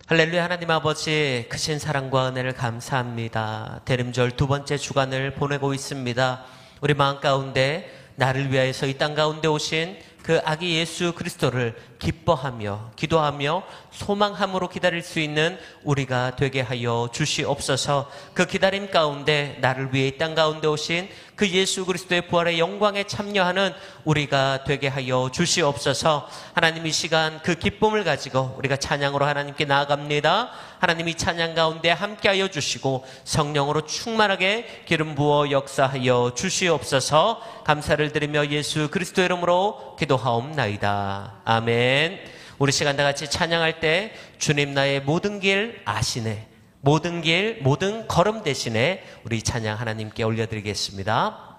할렐루야. 하나님 아버지 크신 사랑과 은혜를 감사합니다. 대림절 두 번째 주간을 보내고 있습니다. 우리 마음 가운데 나를 위하여서 이 땅 가운데 오신 그 아기 예수 그리스도를 기뻐하며 기도하며 소망함으로 기다릴 수 있는 우리가 되게 하여 주시옵소서. 그 기다림 가운데 나를 위해 이 땅 가운데 오신 그 예수 그리스도의 부활의 영광에 참여하는 우리가 되게 하여 주시옵소서. 하나님, 이 시간 그 기쁨을 가지고 우리가 찬양으로 하나님께 나아갑니다. 하나님, 이 찬양 가운데 함께하여 주시고 성령으로 충만하게 기름 부어 역사하여 주시옵소서. 감사를 드리며 예수 그리스도 이름으로 기도하옵나이다. 아멘. 우리 시간 다 같이 찬양할 때 주님 나의 모든 길 아시네, 모든 길 모든 걸음 대신에 우리 찬양 하나님께 올려드리겠습니다.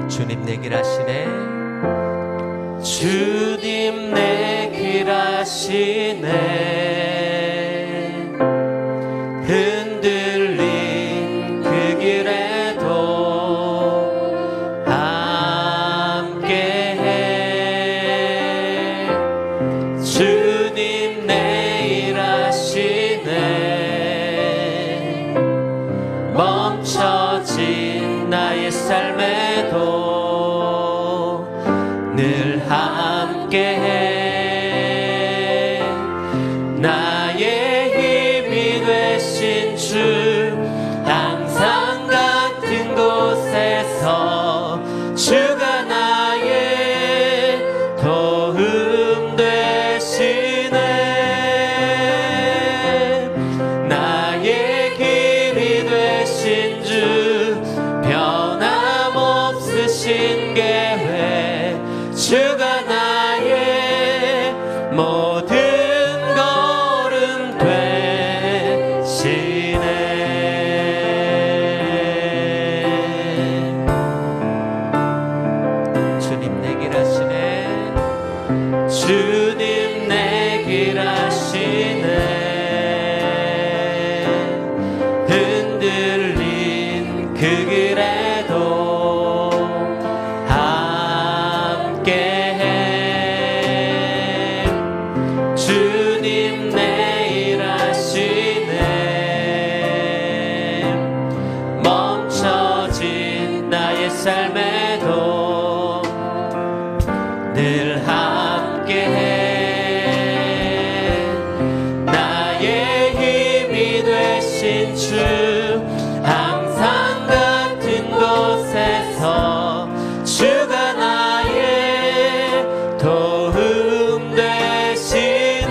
주님 내 길 아시네, 주님 내 길 아시네, 흔들린 그 길에도 함께해. 주님 내 일 아시네, 멈춰진 나의 삶에도 늘 함께해. 나의 힘이 되신 주, 항상 같은 곳에서 주가 나의 도움 되시네. 나의 길이 되신 주, 변함없으신 계획, 주가 나의 모든 걸음 되시네. 주님 내 길 아시네, 주님 내 길 아시네, 흔들린 그 길에도 함께해. 주님 내 일 아시네, 멈춰진 나의 삶에도 늘 함께해. 나의 힘이 되신 주, 항상 같은 곳에서 주가 나의 도움 되시네.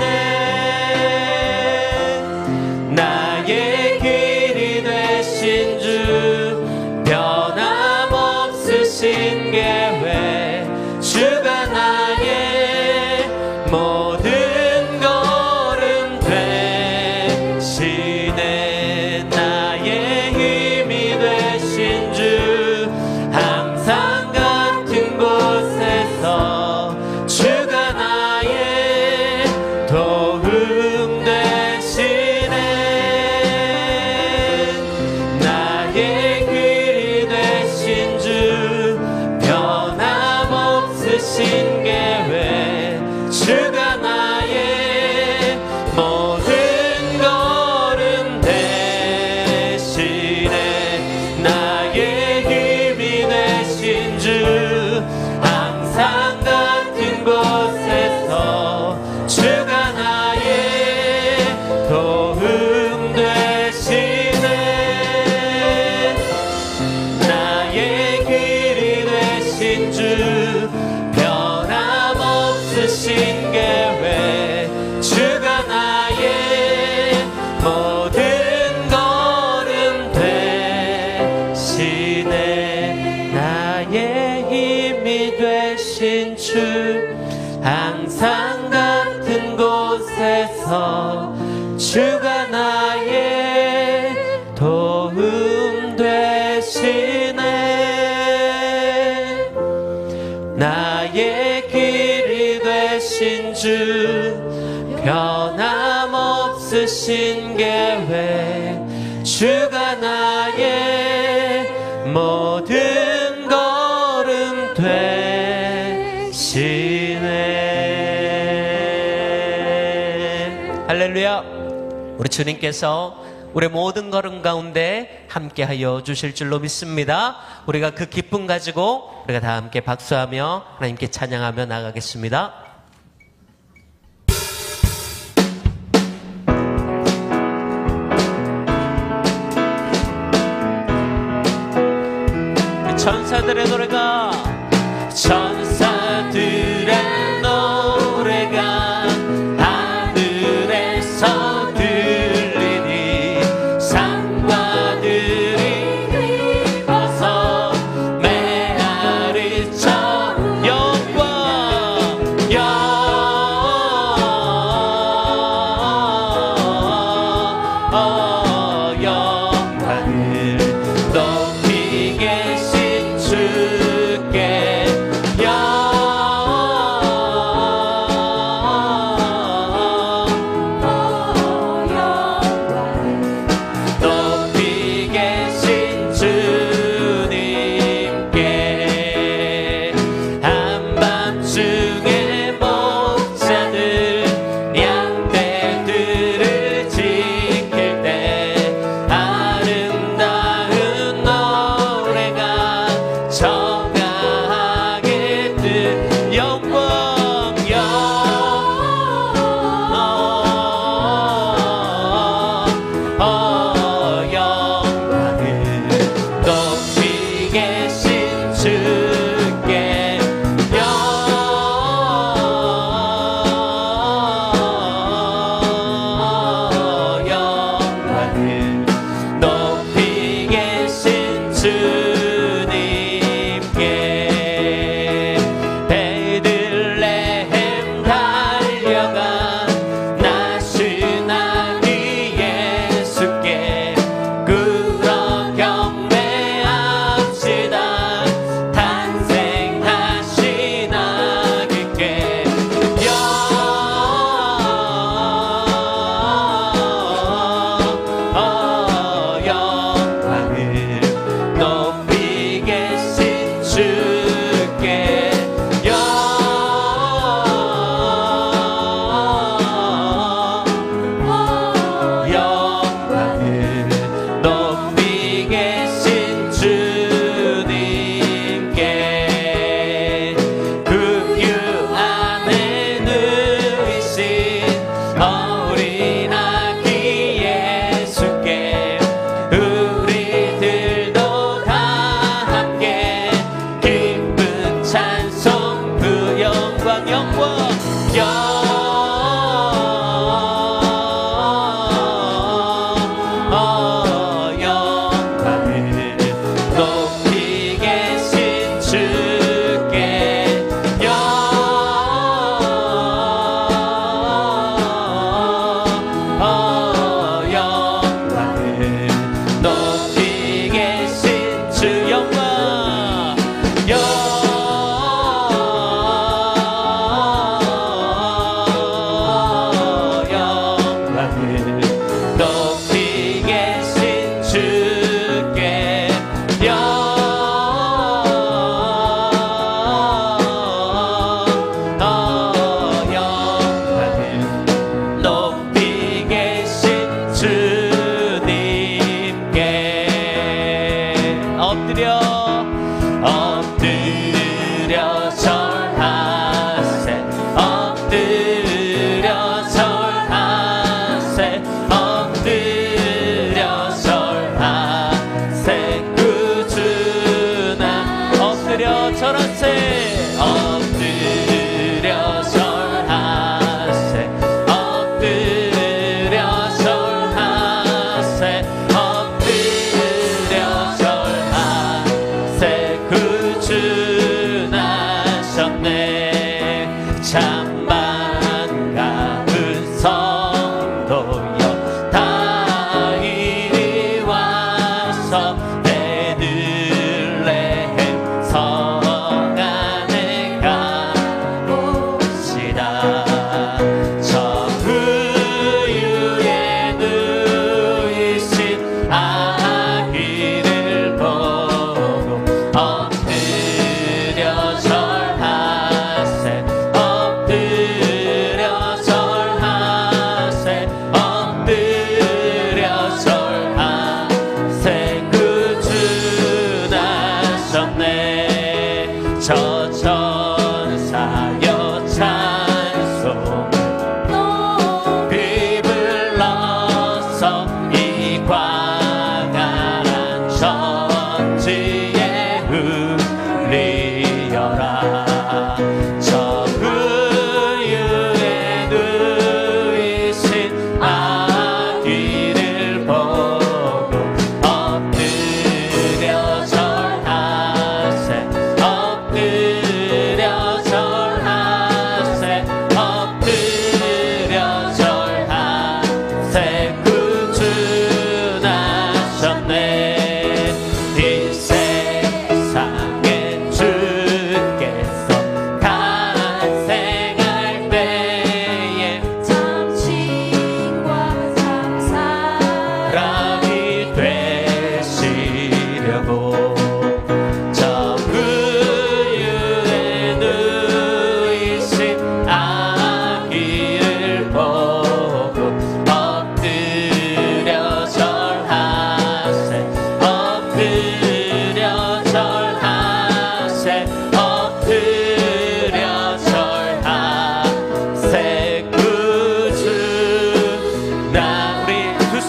나의 길이 되신 주, 변함없으신 계획, 주가 나의 모든 걸음 되시네. 나의 힘이 되신 주, 항상 같은 곳에서 주가 나의 도움 되시네. 나의 길이 되신 주, 변함없으신 계획, 주가 나의 모든 걸음 대신에. 나의 힘이 되신 주, 항상 같은 곳에서 주가 나의 도움 되시네. 나의 길이 되신 주, 변함없으신 계획, 주가 나의 모든 걸음 되시네. 나의 힘이 되신 주, 항상 같은 곳에서 주가 나의 도움 되시네. 나의 길이 되신 주, 변함 쓰신 계획 주가 나의 모든 걸음 되시네. 할렐루야. 우리 주님께서 우리 모든 걸음 가운데 함께하여 주실 줄로 믿습니다. 우리가 그 기쁨 가지고 우리가 다 함께 박수하며 하나님께 찬양하며 나가겠습니다. 천사들의 노래가 천사들의 노래가 하늘에서 들리니 상과들이 입어서 메아리쳐 영광 영광을 높이 계신 주께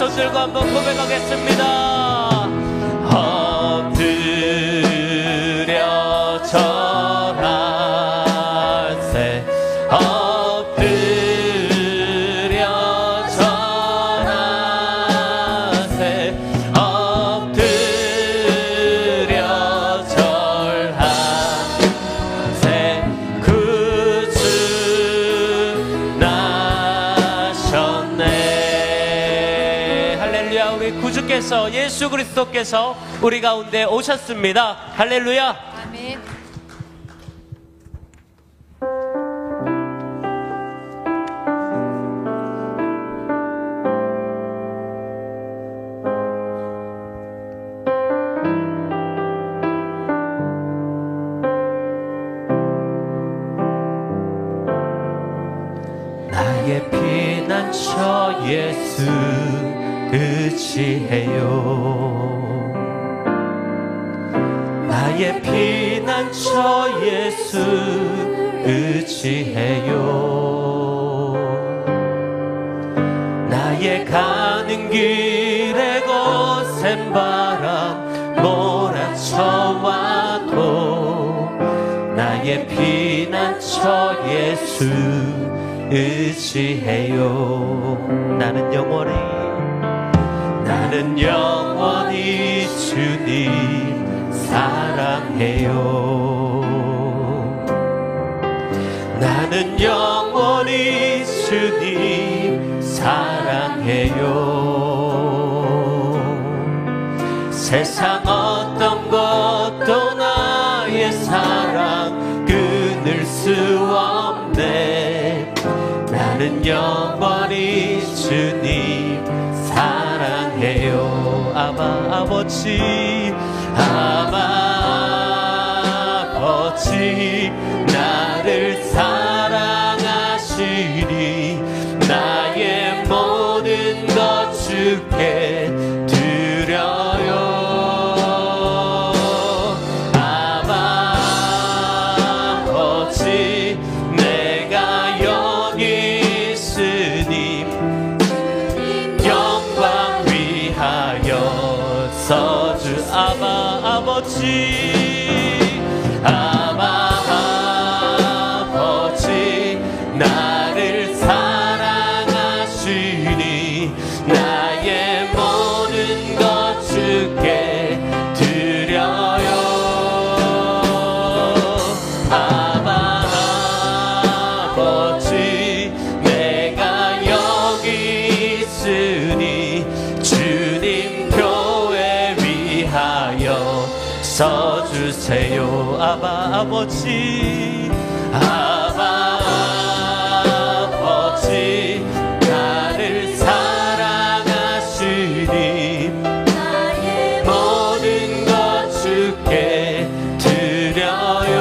손 들고 한번 고백하겠습니다. 엎드려 절하세 엎드려 절하세 엎드려 절하세 구주 나셨네. 할렐루야. 우리 구주께서 예수 그리스도께서 우리 가운데 오셨습니다. 할렐루야. 아멘. 나의 피난처 예수 의지해요. 나의 피난처 예수 의지해요. 나의 가는 길에 거센 바람 몰아쳐와도 나의 피난처 예수 의지해요. 나는 영원히 주님 사랑해요. 나는 영원히 주님 사랑해요. 세상 어떤 것도 나의 사랑 끊을 수 없네. 나는 영원히 주님 사랑해요. 아버지 나를 사랑하시니 나의 모든 것 주께 드려요. 아버지 내가 여기 있으니 영광 위하여 서주. 아버지 나를 사랑하시니 나의 모든 것 주께 드려요. 아버지 내가 여기 있으니 주님 교회 위하여 써주세요. 아버지 나를 사랑하시니 나의 모든 것 주께 드려요.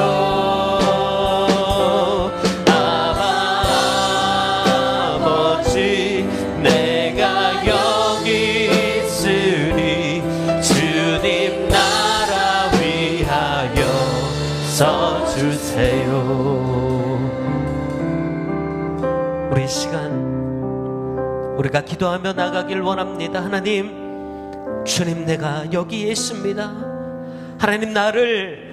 아버지 내가 여기 있으니 주님 나라 위하여 써주세요. 우리 이 시간 우리가 기도하며 나가길 원합니다. 하나님, 주님 내가 여기에 있습니다. 하나님 나를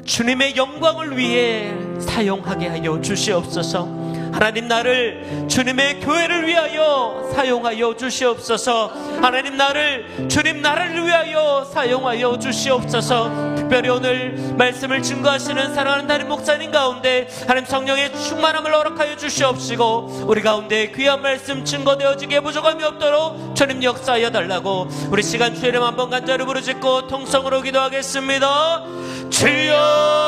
주님의 영광을 위해 사용하게 하여 주시옵소서. 하나님 나를 주님의 교회를 위하여 사용하여 주시옵소서. 하나님 나를 주님 나라를 위하여 사용하여 주시옵소서. 특별히 오늘 말씀을 증거하시는 사랑하는 담임 목사님 가운데 하나님 성령의 충만함을 허락하여 주시옵시고 우리 가운데 귀한 말씀 증거되어지게 부족함이 없도록 주님 역사하여 달라고 우리 시간 주의 이름 한번 간절히 부르짖고 통성으로 기도하겠습니다. 주여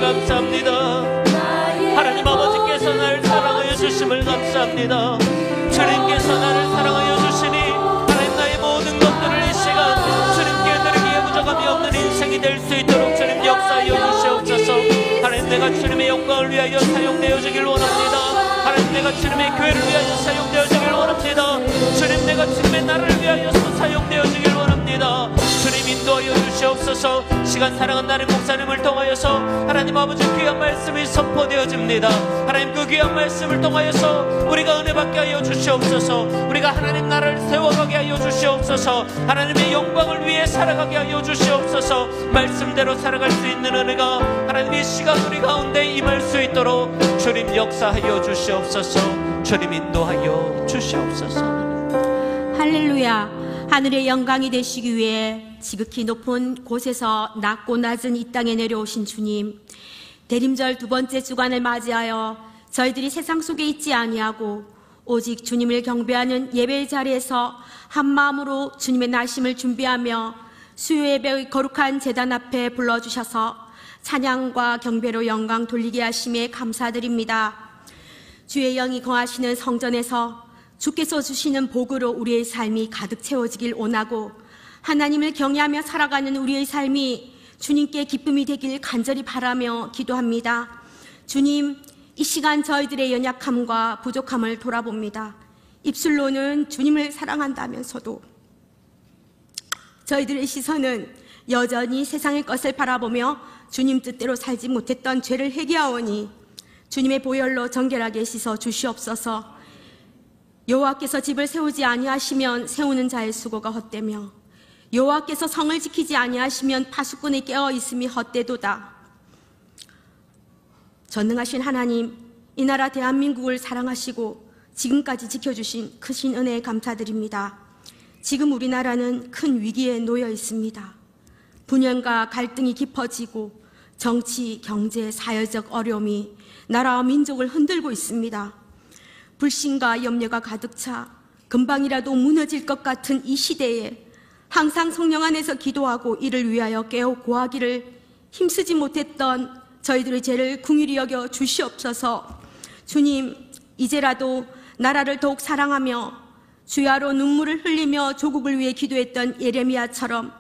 감사합니다. 하나님 아버지께서 나를 사랑하여 주심을 감사합니다. 주님께서 나를 사랑하여 주시니 하나님 나의 모든 것들을 이 시간 주님께 드리기에 부족함이 없는 인생이 될 수 있도록 주님 역사하여 주시옵소서. 하나님 내가 주님의 영광을 위하여 사용되어지길 원합니다. 하나님 내가 주님의 교회를 위하여 사용되어지길 원합니다. 주님 내가 주님의 나라를 위하여 사용되어지길 원합니다. 주님이 인도하여 주시옵소서. 시간 사랑한 나를 목사님을 통하여서 하나님 아버지 귀한 말씀이 선포되어집니다. 하나님 그 귀한 말씀을 통하여서 우리가 은혜 받게 하여 주시옵소서. 우리가 하나님 나라를 세워가게 하여 주시옵소서. 하나님의 영광을 위해 살아가게 하여 주시옵소서. 말씀대로 살아갈 수 있는 은혜가 하나님 이 시간 우리 가운데 임할 수 있도록 주님 역사하여 주시옵소서. 주님 인도하여 주시옵소서. 할렐루야. 하늘의 영광이 되시기 위해 지극히 높은 곳에서 낮고 낮은 이 땅에 내려오신 주님, 대림절 두 번째 주간을 맞이하여 저희들이 세상 속에 있지 아니하고 오직 주님을 경배하는 예배의 자리에서 한 마음으로 주님의 나심을 준비하며 수요 예배의 거룩한 제단 앞에 불러주셔서 찬양과 경배로 영광 돌리게 하심에 감사드립니다. 주의 영이 거하시는 성전에서 주께서 주시는 복으로 우리의 삶이 가득 채워지길 원하고 하나님을 경외하며 살아가는 우리의 삶이 주님께 기쁨이 되길 간절히 바라며 기도합니다. 주님, 이 시간 저희들의 연약함과 부족함을 돌아봅니다. 입술로는 주님을 사랑한다면서도 저희들의 시선은 여전히 세상의 것을 바라보며 주님 뜻대로 살지 못했던 죄를 회개하오니 주님의 보혈로 정결하게 씻어 주시옵소서. 여호와께서 집을 세우지 아니하시면 세우는 자의 수고가 헛되며 여호와께서 성을 지키지 아니하시면 파수꾼이 깨어 있음이 헛되도다. 전능하신 하나님, 이 나라 대한민국을 사랑하시고 지금까지 지켜주신 크신 은혜에 감사드립니다. 지금 우리나라는 큰 위기에 놓여 있습니다. 분열과 갈등이 깊어지고 정치, 경제, 사회적 어려움이 나라와 민족을 흔들고 있습니다. 불신과 염려가 가득 차 금방이라도 무너질 것 같은 이 시대에 항상 성령 안에서 기도하고 이를 위하여 깨어 구하기를 힘쓰지 못했던 저희들의 죄를 긍휼히 여겨 주시옵소서. 주님, 이제라도 나라를 더욱 사랑하며 주야로 눈물을 흘리며 조국을 위해 기도했던 예레미야처럼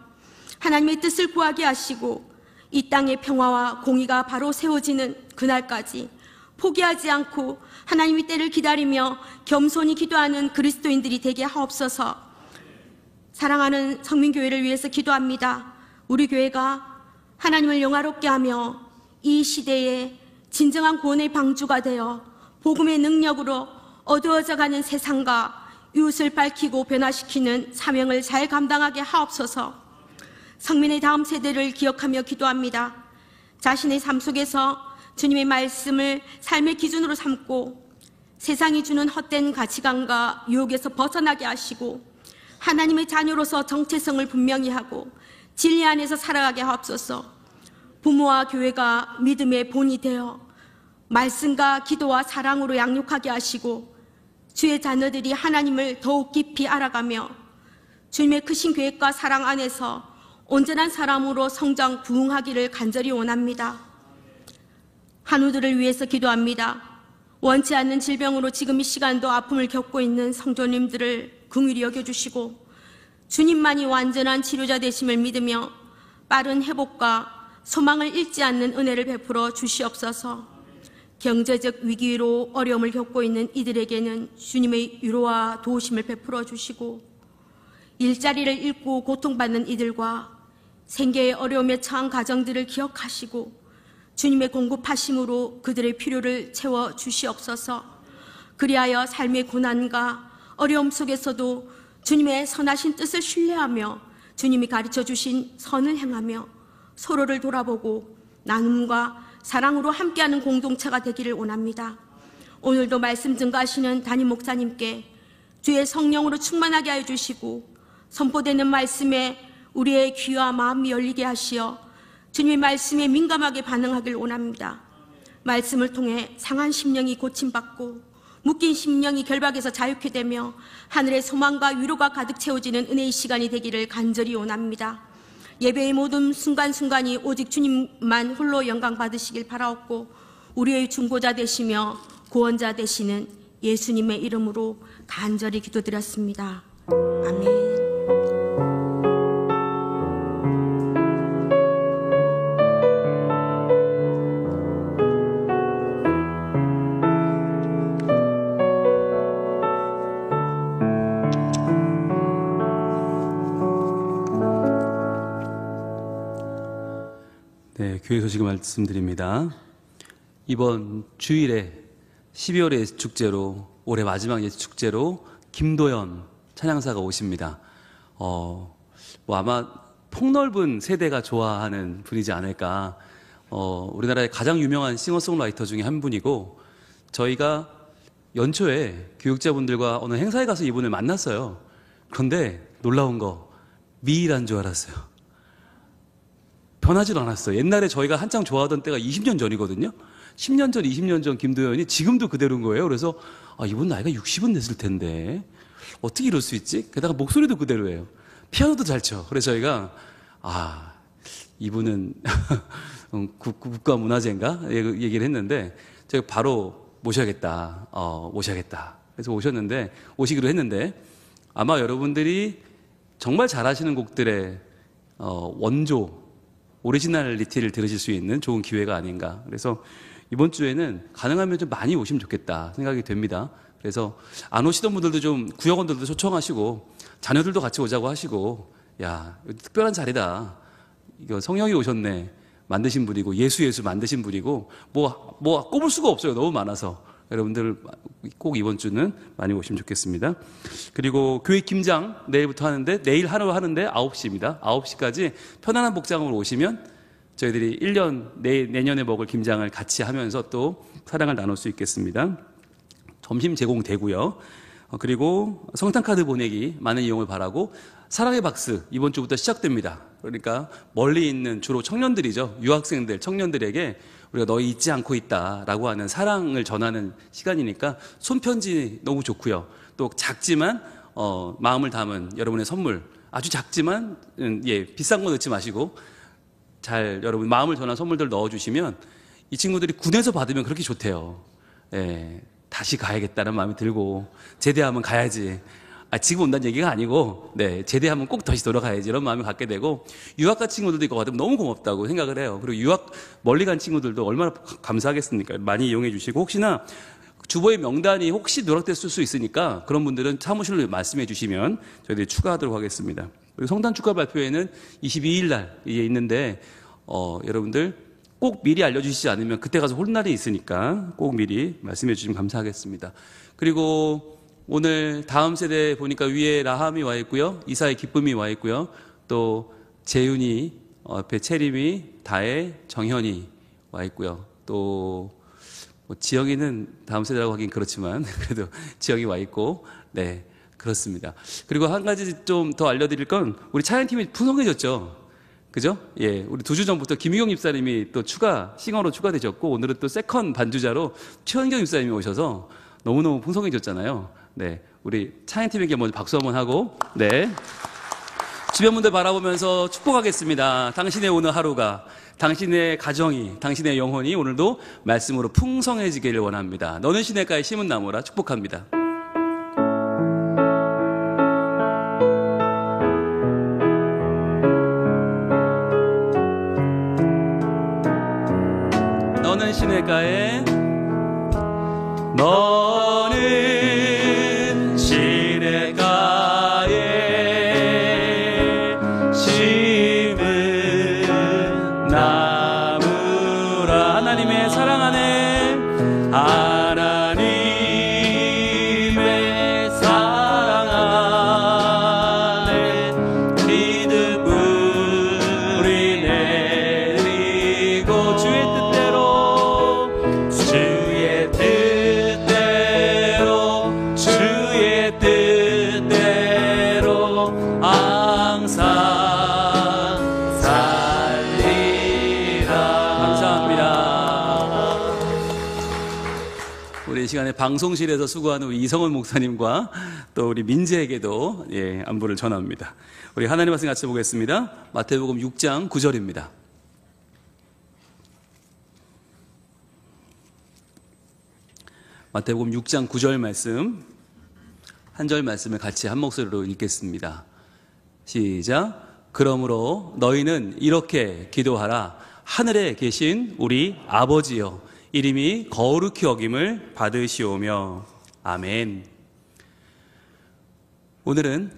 하나님의 뜻을 구하게 하시고 이 땅의 평화와 공의가 바로 세워지는 그날까지 포기하지 않고 하나님의 때를 기다리며 겸손히 기도하는 그리스도인들이 되게 하옵소서. 사랑하는 성민교회를 위해서 기도합니다. 우리 교회가 하나님을 영화롭게 하며 이 시대에 진정한 구원의 방주가 되어 복음의 능력으로 어두워져가는 세상과 이웃을 밝히고 변화시키는 사명을 잘 감당하게 하옵소서. 성민의 다음 세대를 기억하며 기도합니다. 자신의 삶 속에서 주님의 말씀을 삶의 기준으로 삼고 세상이 주는 헛된 가치관과 유혹에서 벗어나게 하시고 하나님의 자녀로서 정체성을 분명히 하고 진리 안에서 살아가게 하옵소서. 부모와 교회가 믿음의 본이 되어 말씀과 기도와 사랑으로 양육하게 하시고 주의 자녀들이 하나님을 더욱 깊이 알아가며 주님의 크신 계획과 사랑 안에서 온전한 사람으로 성장 부흥하기를 간절히 원합니다. 한우들을 위해서 기도합니다. 원치 않는 질병으로 지금 이 시간도 아픔을 겪고 있는 성도님들을 긍휼히 여겨주시고 주님만이 완전한 치료자 되심을 믿으며 빠른 회복과 소망을 잃지 않는 은혜를 베풀어 주시옵소서. 경제적 위기로 어려움을 겪고 있는 이들에게는 주님의 위로와 도우심을 베풀어 주시고 일자리를 잃고 고통받는 이들과 생계의 어려움에 처한 가정들을 기억하시고 주님의 공급하심으로 그들의 필요를 채워 주시옵소서. 그리하여 삶의 고난과 어려움 속에서도 주님의 선하신 뜻을 신뢰하며 주님이 가르쳐 주신 선을 행하며 서로를 돌아보고 나눔과 사랑으로 함께하는 공동체가 되기를 원합니다. 오늘도 말씀 증거하시는 담임 목사님께 주의 성령으로 충만하게 하여 주시고 선포되는 말씀에 우리의 귀와 마음이 열리게 하시어 주님의 말씀에 민감하게 반응하길 원합니다. 말씀을 통해 상한 심령이 고침받고 묶인 심령이 결박에서 자유케 되며 하늘의 소망과 위로가 가득 채워지는 은혜의 시간이 되기를 간절히 원합니다. 예배의 모든 순간순간이 오직 주님만 홀로 영광 받으시길 바라옵고 우리의 중보자 되시며 구원자 되시는 예수님의 이름으로 간절히 기도드렸습니다. 아멘. 네, 교회 소식을 말씀드립니다. 이번 주일에 12월의 예수축제로, 올해 마지막 예수축제로 김도연 찬양사가 오십니다. 아마 폭넓은 세대가 좋아하는 분이지 않을까. 우리나라의 가장 유명한 싱어송라이터 중에 한 분이고, 저희가 연초에 교육자분들과 어느 행사에 가서 이분을 만났어요. 그런데 놀라운 거, 미이란 줄 알았어요. 변하지도 않았어요. 옛날에 저희가 한창 좋아하던 때가 20년 전이거든요. 10년 전, 20년 전 김도연이 지금도 그대로인 거예요. 그래서 이분 나이가 60은 됐을 텐데 어떻게 이럴 수 있지? 게다가 목소리도 그대로예요. 피아노도 잘 쳐. 그래서 저희가 이분은 국가문화재인가? 얘기를 했는데 제가 바로 모셔야겠다. 그래서 오시기로 했는데, 아마 여러분들이 정말 잘하시는 곡들의 원조, 오리지널리티를 들으실 수 있는 좋은 기회가 아닌가. 그래서 이번 주에는 가능하면 좀 많이 오시면 좋겠다 생각이 됩니다. 그래서 안 오시던 분들도 좀 구역원들도 초청하시고 자녀들도 같이 오자고 하시고, 야, 특별한 자리다. 이거 성령이 오셨네. 만드신 분이고 예수 만드신 분이고 뭐 꼽을 수가 없어요. 너무 많아서. 여러분들 꼭 이번 주는 많이 오시면 좋겠습니다. 그리고 교회 김장 내일부터 하는데, 내일 하루 하는데 9시입니다. 9시까지 편안한 복장으로 오시면 저희들이 1년 내년에 먹을 김장을 같이 하면서 또 사랑을 나눌 수 있겠습니다. 점심 제공되고요. 그리고 성탄카드 보내기 많은 이용을 바라고, 사랑의 박스 이번 주부터 시작됩니다. 그러니까 멀리 있는 주로 청년들이죠. 유학생들, 청년들에게 우리가 너희 잊지 않고 있다라고 하는 사랑을 전하는 시간이니까 손편지 너무 좋고요. 또 작지만 마음을 담은 여러분의 선물, 아주 작지만 비싼 거 넣지 마시고 여러분 마음을 전한 선물들 넣어주시면 이 친구들이 군에서 받으면 그렇게 좋대요. 다시 가야겠다는 마음이 들고, 제대하면 가야지. 지금 온다는 얘기가 아니고, 제대하면 꼭 다시 돌아가야지 이런 마음이 갖게 되고, 유학 간 친구들도 있고 받으면 너무 고맙다고 생각을 해요. 그리고 유학 멀리 간 친구들도 얼마나 감사하겠습니까? 많이 이용해 주시고, 혹시나 주보의 명단이 혹시 누락됐을 수 있으니까 그런 분들은 사무실로 말씀해 주시면 저희들이 추가하도록 하겠습니다. 그리고 성탄 축하 발표회는 22일 날 있는데, 여러분들 꼭 미리 알려주시지 않으면 그때 가서 홀날이 있으니까 꼭 미리 말씀해 주시면 감사하겠습니다. 그리고 오늘 다음 세대 보니까 위에 라함이 와 있고요. 이사의 기쁨이 와 있고요. 또 재윤이, 옆에 채림이, 다혜, 정현이 와 있고요. 또 지영이는 다음 세대라고 하긴 그렇지만 그래도 지영이 와 있고, 그렇습니다. 그리고 한 가지 좀 더 알려드릴 건, 우리 찬양팀이 풍성해졌죠. 그죠? 우리 2주 전부터 김유경 집사님이 또 싱어로 추가되셨고, 오늘은 또 세컨 반주자로 최원경 집사님이 오셔서 너무너무 풍성해졌잖아요. 우리 찬양팀에게 먼저 박수 한번 하고, 주변 분들 바라보면서 축복하겠습니다. 당신의 오늘 하루가, 당신의 가정이, 당신의 영혼이 오늘도 말씀으로 풍성해지기를 원합니다. 너는 시냇가에 심은 나무라. 축복합니다. 너는 시냇가에, 너는 시냇가에 심은 나무라. 하나님의 사랑 안에, 하나님의 사랑 안에 기름물이 내리고, 주의 뜻대로 항상 살리라. 감사합니다. 우리 이 시간에 방송실에서 수고하는 우리 이성원 목사님과 또 우리 민재에게도 안부를 전합니다. 우리 하나님 말씀 같이 보겠습니다. 마태복음 6장 9절입니다. 마태복음 6장 9절 말씀, 한 절 말씀을 같이 한 목소리로 읽겠습니다. 시작. 그러므로 너희는 이렇게 기도하라. 하늘에 계신 우리 아버지여, 이름이 거룩히 여김을 받으시오며. 아멘. 오늘은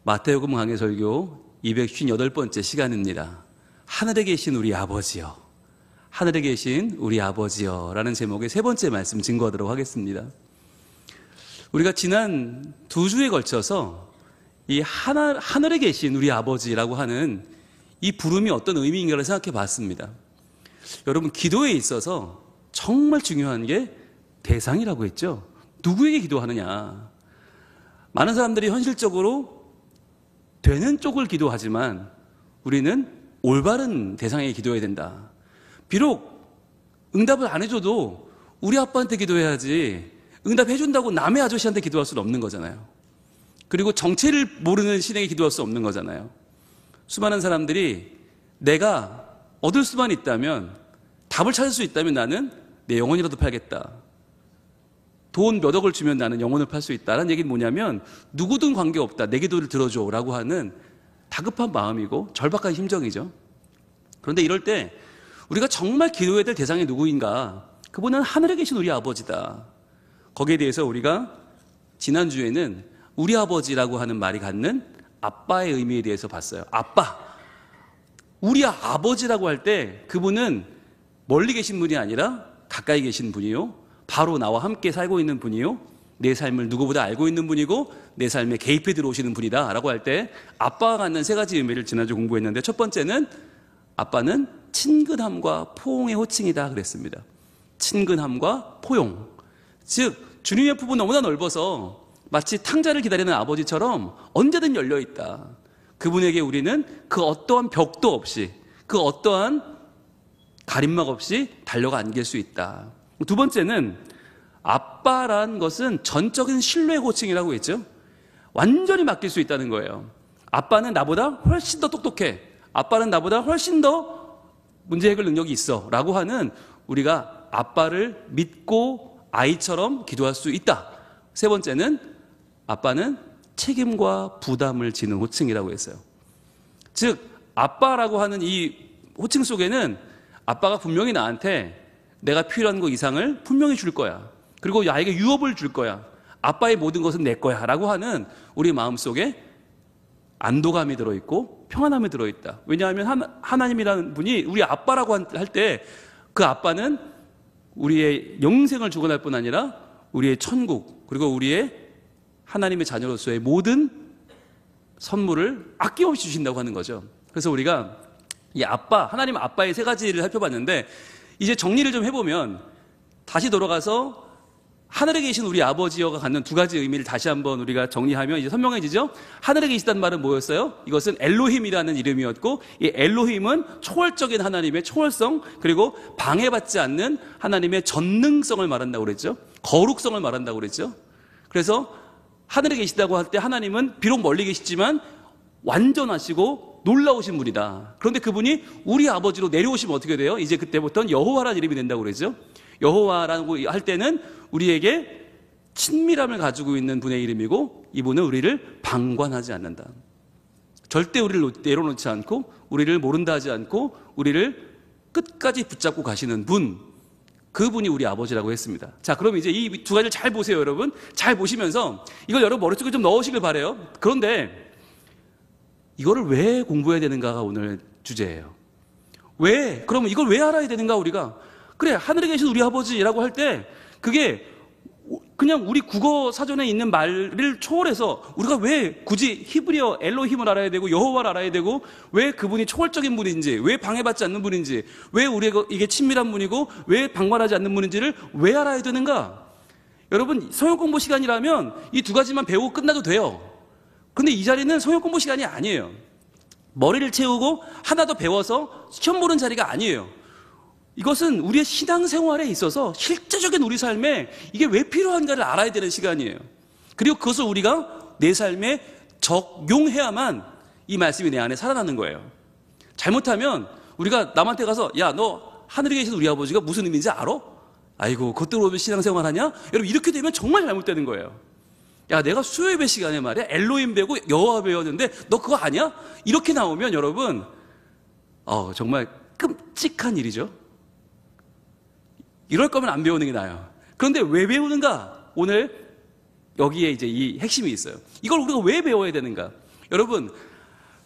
마태복음 강해설교 258번째 시간입니다. 하늘에 계신 우리 아버지여, 하늘에 계신 우리 아버지여 라는 제목의 세 번째 말씀 증거하도록 하겠습니다. 우리가 지난 2주에 걸쳐서 이 하늘에 계신 우리 아버지라고 하는 이 부름이 어떤 의미인가를 생각해 봤습니다. 여러분, 기도에 있어서 정말 중요한 게 대상이라고 했죠. 누구에게 기도하느냐. 많은 사람들이 현실적으로 되는 쪽을 기도하지만 우리는 올바른 대상에게 기도해야 된다. 비록 응답을 안 해줘도 우리 아빠한테 기도해야지 응답해준다고 남의 아저씨한테 기도할 수는 없는 거잖아요. 그리고 정체를 모르는 신에게 기도할 수 없는 거잖아요. 수많은 사람들이 내가 얻을 수만 있다면, 답을 찾을 수 있다면 나는 내 영혼이라도 팔겠다. 돈 몇 억을 주면 나는 영혼을 팔 수 있다라는 얘기는 뭐냐면 누구든 관계없다. 내 기도를 들어줘 라고 하는 다급한 마음이고 절박한 심정이죠. 그런데 이럴 때 우리가 정말 기도해야 될 대상이 누구인가? 그분은 하늘에 계신 우리 아버지다. 거기에 대해서 우리가 지난주에는 우리 아버지라고 하는 말이 갖는 아빠의 의미에 대해서 봤어요. 아빠. 우리 아버지라고 할 때 그분은 멀리 계신 분이 아니라 가까이 계신 분이요, 바로 나와 함께 살고 있는 분이요, 내 삶을 누구보다 알고 있는 분이고 내 삶에 개입해 들어오시는 분이다 라고 할 때 아빠가 갖는 세 가지 의미를 지난주 공부했는데, 첫 번째는 아빠는 친근함과 포용의 호칭이다 그랬습니다. 친근함과 포용. 즉 주님의 품은 너무나 넓어서 마치 탕자를 기다리는 아버지처럼 언제든 열려있다. 그분에게 우리는 그 어떠한 벽도 없이, 그 어떠한 가림막 없이 달려가 안길 수 있다. 두 번째는 아빠란 것은 전적인 신뢰의 호칭이라고 했죠. 완전히 맡길 수 있다는 거예요. 아빠는 나보다 훨씬 더 똑똑해, 아빠는 나보다 훨씬 더 문제 해결 능력이 있어 라고 하는, 우리가 아빠를 믿고 아이처럼 기도할 수 있다. 세 번째는 아빠는 책임과 부담을 지는 호칭이라고 했어요. 즉 아빠라고 하는 이 호칭 속에는 아빠가 분명히 나한테 내가 필요한 것 이상을 분명히 줄 거야. 그리고 나에게 유업을 줄 거야. 아빠의 모든 것은 내 거야 라고 하는 우리 마음속에 안도감이 들어있고 평안함이 들어있다. 왜냐하면 하나님이라는 분이 우리 아빠라고 할 때 그 아빠는 우리의 영생을 주관할 뿐 아니라 우리의 천국, 그리고 우리의 하나님의 자녀로서의 모든 선물을 아낌없이 주신다고 하는 거죠. 그래서 우리가 이 아빠, 하나님 아빠의 세 가지를 살펴봤는데, 이제 정리를 좀 해보면 다시 돌아가서 하늘에 계신 우리 아버지여가 갖는 두 가지 의미를 다시 한번 우리가 정리하면 이제 선명해지죠. 하늘에 계시다는 말은 뭐였어요? 이것은 엘로힘이라는 이름이었고, 이 엘로힘은 초월적인 하나님의 초월성, 그리고 방해받지 않는 하나님의 전능성을 말한다고 그랬죠. 거룩성을 말한다고 그랬죠. 그래서 하늘에 계시다고 할 때 하나님은 비록 멀리 계시지만 완전하시고 놀라우신 분이다. 그런데 그분이 우리 아버지로 내려오시면 어떻게 돼요? 이제 그때부터는 여호와라는 이름이 된다고 그러죠. 여호와라고 할 때는 우리에게 친밀함을 가지고 있는 분의 이름이고, 이분은 우리를 방관하지 않는다. 절대 우리를 내려놓지 않고, 우리를 모른다 하지 않고, 우리를 끝까지 붙잡고 가시는 분, 그분이 우리 아버지라고 했습니다. 자, 그럼 이제 이 두 가지를 잘 보세요, 여러분. 잘 보시면서 이걸 여러분 머릿속에 좀 넣으시길 바래요. 그런데 이거를 왜 공부해야 되는가가 오늘 주제예요. 왜? 그러면 이걸 왜 알아야 되는가, 우리가? 그래, 하늘에 계신 우리 아버지라고 할 때 그게 그냥 우리 국어 사전에 있는 말을 초월해서 우리가 왜 굳이 히브리어 엘로힘을 알아야 되고 여호와를 알아야 되고, 왜 그분이 초월적인 분인지, 왜 방해받지 않는 분인지, 왜 우리가 이게 친밀한 분이고 왜 방관하지 않는 분인지를 왜 알아야 되는가? 여러분, 성역 공부 시간이라면 이 두 가지만 배우고 끝나도 돼요. 근데 이 자리는 성역 공부 시간이 아니에요. 머리를 채우고 하나 더 배워서 시험 보는 자리가 아니에요. 이것은 우리의 신앙생활에 있어서 실제적인 우리 삶에 이게 왜 필요한가를 알아야 되는 시간이에요. 그리고 그것을 우리가 내 삶에 적용해야만 이 말씀이 내 안에 살아나는 거예요. 잘못하면 우리가 남한테 가서 야, 너 하늘에 계신 우리 아버지가 무슨 의미인지 알아? 아이고, 그것들로 오면 신앙생활 하냐? 여러분, 이렇게 되면 정말 잘못되는 거예요. 야, 내가 수요예배 시간에 말이야 엘로힘 배우고 여호와 배웠는데 너 그거 아냐? 이렇게 나오면 여러분 정말 끔찍한 일이죠. 이럴 거면 안 배우는 게 나아요. 그런데 왜 배우는가? 오늘 여기에 이제 이 핵심이 있어요. 이걸 우리가 왜 배워야 되는가? 여러분,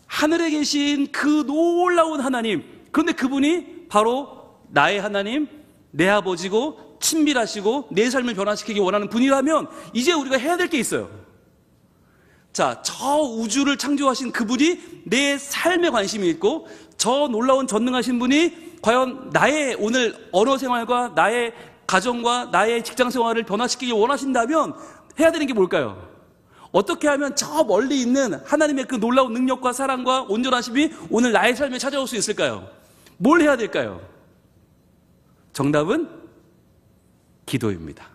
하늘에 계신 그 놀라운 하나님, 그런데 그분이 바로 나의 하나님, 내 아버지고 친밀하시고 내 삶을 변화시키기 원하는 분이라면 이제 우리가 해야 될 게 있어요. 자, 저 우주를 창조하신 그분이 내 삶에 관심이 있고 저 놀라운 전능하신 분이 과연 나의 오늘 언어 생활과 나의 가정과 나의 직장 생활을 변화시키기 원하신다면 해야 되는 게 뭘까요? 어떻게 하면 저 멀리 있는 하나님의 그 놀라운 능력과 사랑과 온전하심이 오늘 나의 삶에 찾아올 수 있을까요? 뭘 해야 될까요? 정답은 기도입니다.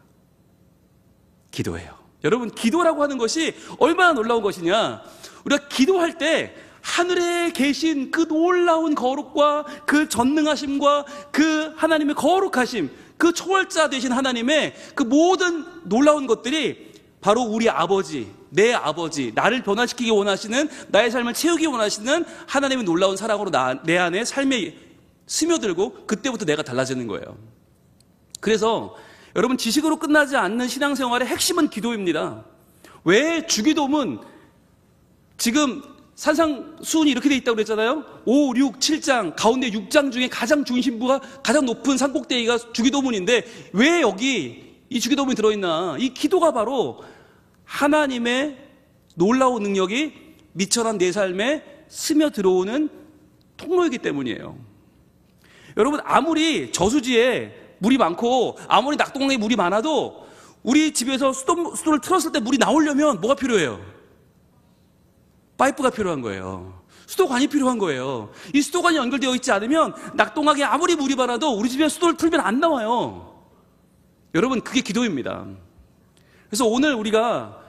기도예요. 여러분, 기도라고 하는 것이 얼마나 놀라운 것이냐. 우리가 기도할 때 하늘에 계신 그 놀라운 거룩과 그 전능하심과 그 하나님의 거룩하심, 그 초월자 되신 하나님의 그 모든 놀라운 것들이 바로 우리 아버지, 내 아버지, 나를 변화시키기 원하시는, 나의 삶을 채우기 원하시는 하나님의 놀라운 사랑으로 내 안에 삶에 스며들고 그때부터 내가 달라지는 거예요. 그래서 여러분, 지식으로 끝나지 않는 신앙생활의 핵심은 기도입니다. 왜 주기도문, 지금 산상수훈이 이렇게 돼 있다고 그랬잖아요. 5, 6, 7장 가운데 6장 중에 가장 중심부가 가장 높은 산꼭대기가 주기도문인데 왜 여기 이 주기도문이 들어있나? 이 기도가 바로 하나님의 놀라운 능력이 미천한 내 삶에 스며들어오는 통로이기 때문이에요. 여러분, 아무리 저수지에 물이 많고 아무리 낙동강에 물이 많아도 우리 집에서 수도를 틀었을 때 물이 나오려면 뭐가 필요해요? 파이프가 필요한 거예요. 수도관이 필요한 거예요. 이 수도관이 연결되어 있지 않으면 낙동강에 아무리 물이 많아도 우리 집에 수도를 틀면 안 나와요. 여러분, 그게 기도입니다. 그래서 오늘 우리가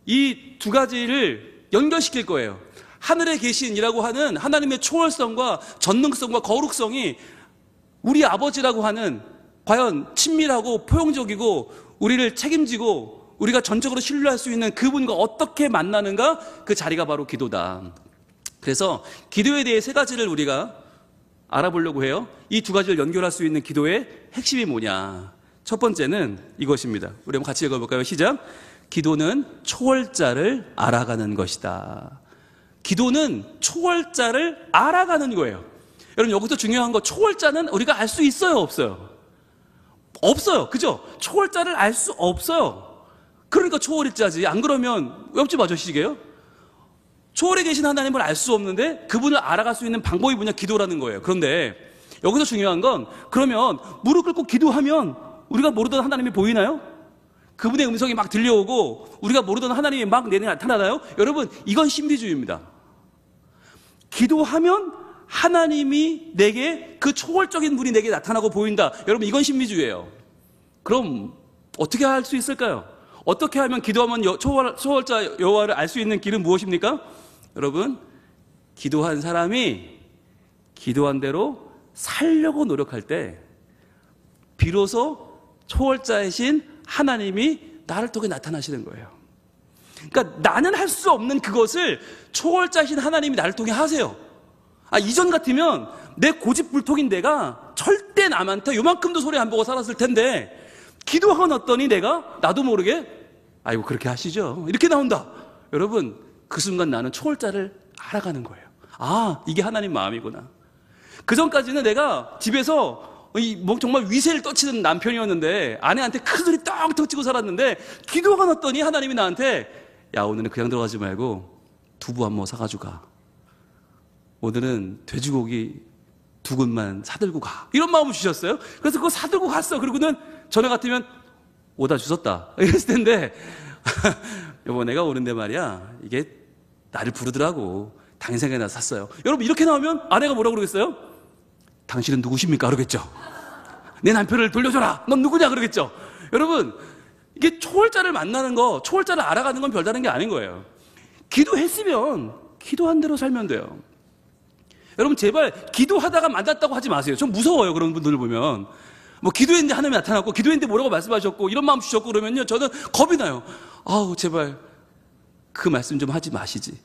이 두 가지를 연결시킬 거예요. 하늘에 계신이라고 하는 하나님의 초월성과 전능성과 거룩성이 우리 아버지라고 하는 과연 친밀하고 포용적이고 우리를 책임지고 우리가 전적으로 신뢰할 수 있는 그분과 어떻게 만나는가, 그 자리가 바로 기도다. 그래서 기도에 대해 세 가지를 우리가 알아보려고 해요. 이 두 가지를 연결할 수 있는 기도의 핵심이 뭐냐. 첫 번째는 이것입니다. 우리 한번 같이 읽어볼까요? 시작. 기도는 초월자를 알아가는 것이다. 기도는 초월자를 알아가는 거예요. 여러분, 여기서 중요한 거, 초월자는 우리가 알 수 있어요, 없어요? 없어요. 그죠? 초월자를 알 수 없어요. 그러니까 초월일자지. 안 그러면 옆집 아저씨게요? 초월에 계신 하나님을 알 수 없는데 그분을 알아갈 수 있는 방법이 뭐냐? 기도라는 거예요. 그런데 여기서 중요한 건, 그러면 무릎 꿇고 기도하면 우리가 모르던 하나님이 보이나요? 그분의 음성이 막 들려오고 우리가 모르던 하나님이 막 내내 나타나나요? 여러분, 이건 신비주의입니다. 기도하면 하나님이 내게, 그 초월적인 분이 내게 나타나고 보인다. 여러분, 이건 신비주의예요. 그럼 어떻게 할 수 있을까요? 어떻게 하면 기도하면 초월자 여호와를 알 수 있는 길은 무엇입니까? 여러분, 기도한 사람이 기도한 대로 살려고 노력할 때 비로소 초월자이신 하나님이 나를 통해 나타나시는 거예요. 그러니까 나는 할 수 없는 그것을 초월자이신 하나님이 나를 통해 하세요. 이전 같으면 내 고집불통인 내가 절대 남한테 요만큼도 소리 안 보고 살았을 텐데, 기도하고 났더니 내가 나도 모르게 아이고 그렇게 하시죠, 이렇게 나온다. 여러분, 그 순간 나는 초월자를 알아가는 거예요. 이게 하나님 마음이구나. 그 전까지는 내가 집에서 정말 위세를 떠치는 남편이었는데 아내한테 큰 소리 떡떡 치고 살았는데, 기도가 났더니 하나님이 나한테 야, 오늘은 그냥 들어가지 말고 두부 한 모 사가지고 가. 오늘은 돼지고기 2근만 사들고 가. 이런 마음을 주셨어요. 그래서 그거 사들고 갔어. 그리고는 전에 같으면 오다 주셨다 이랬을 텐데 여보, 내가 오는데 말이야, 이게 나를 부르더라고. 당신 생각이 나서 샀어요. 여러분, 이렇게 나오면 아내가 뭐라고 그러겠어요? 당신은 누구십니까? 그러겠죠. 내 남편을 돌려줘라. 넌 누구냐? 그러겠죠. 여러분, 이게 초월자를 만나는 거, 초월자를 알아가는 건 별다른 게 아닌 거예요. 기도했으면 기도한 대로 살면 돼요. 여러분, 제발 기도하다가 만났다고 하지 마세요. 좀 무서워요, 그런 분들 보면. 기도했는데 하나님이 나타났고, 기도했는데 뭐라고 말씀하셨고, 이런 마음 주셨고 그러면요, 저는 겁이 나요. 제발 그 말씀 좀 하지 마시지.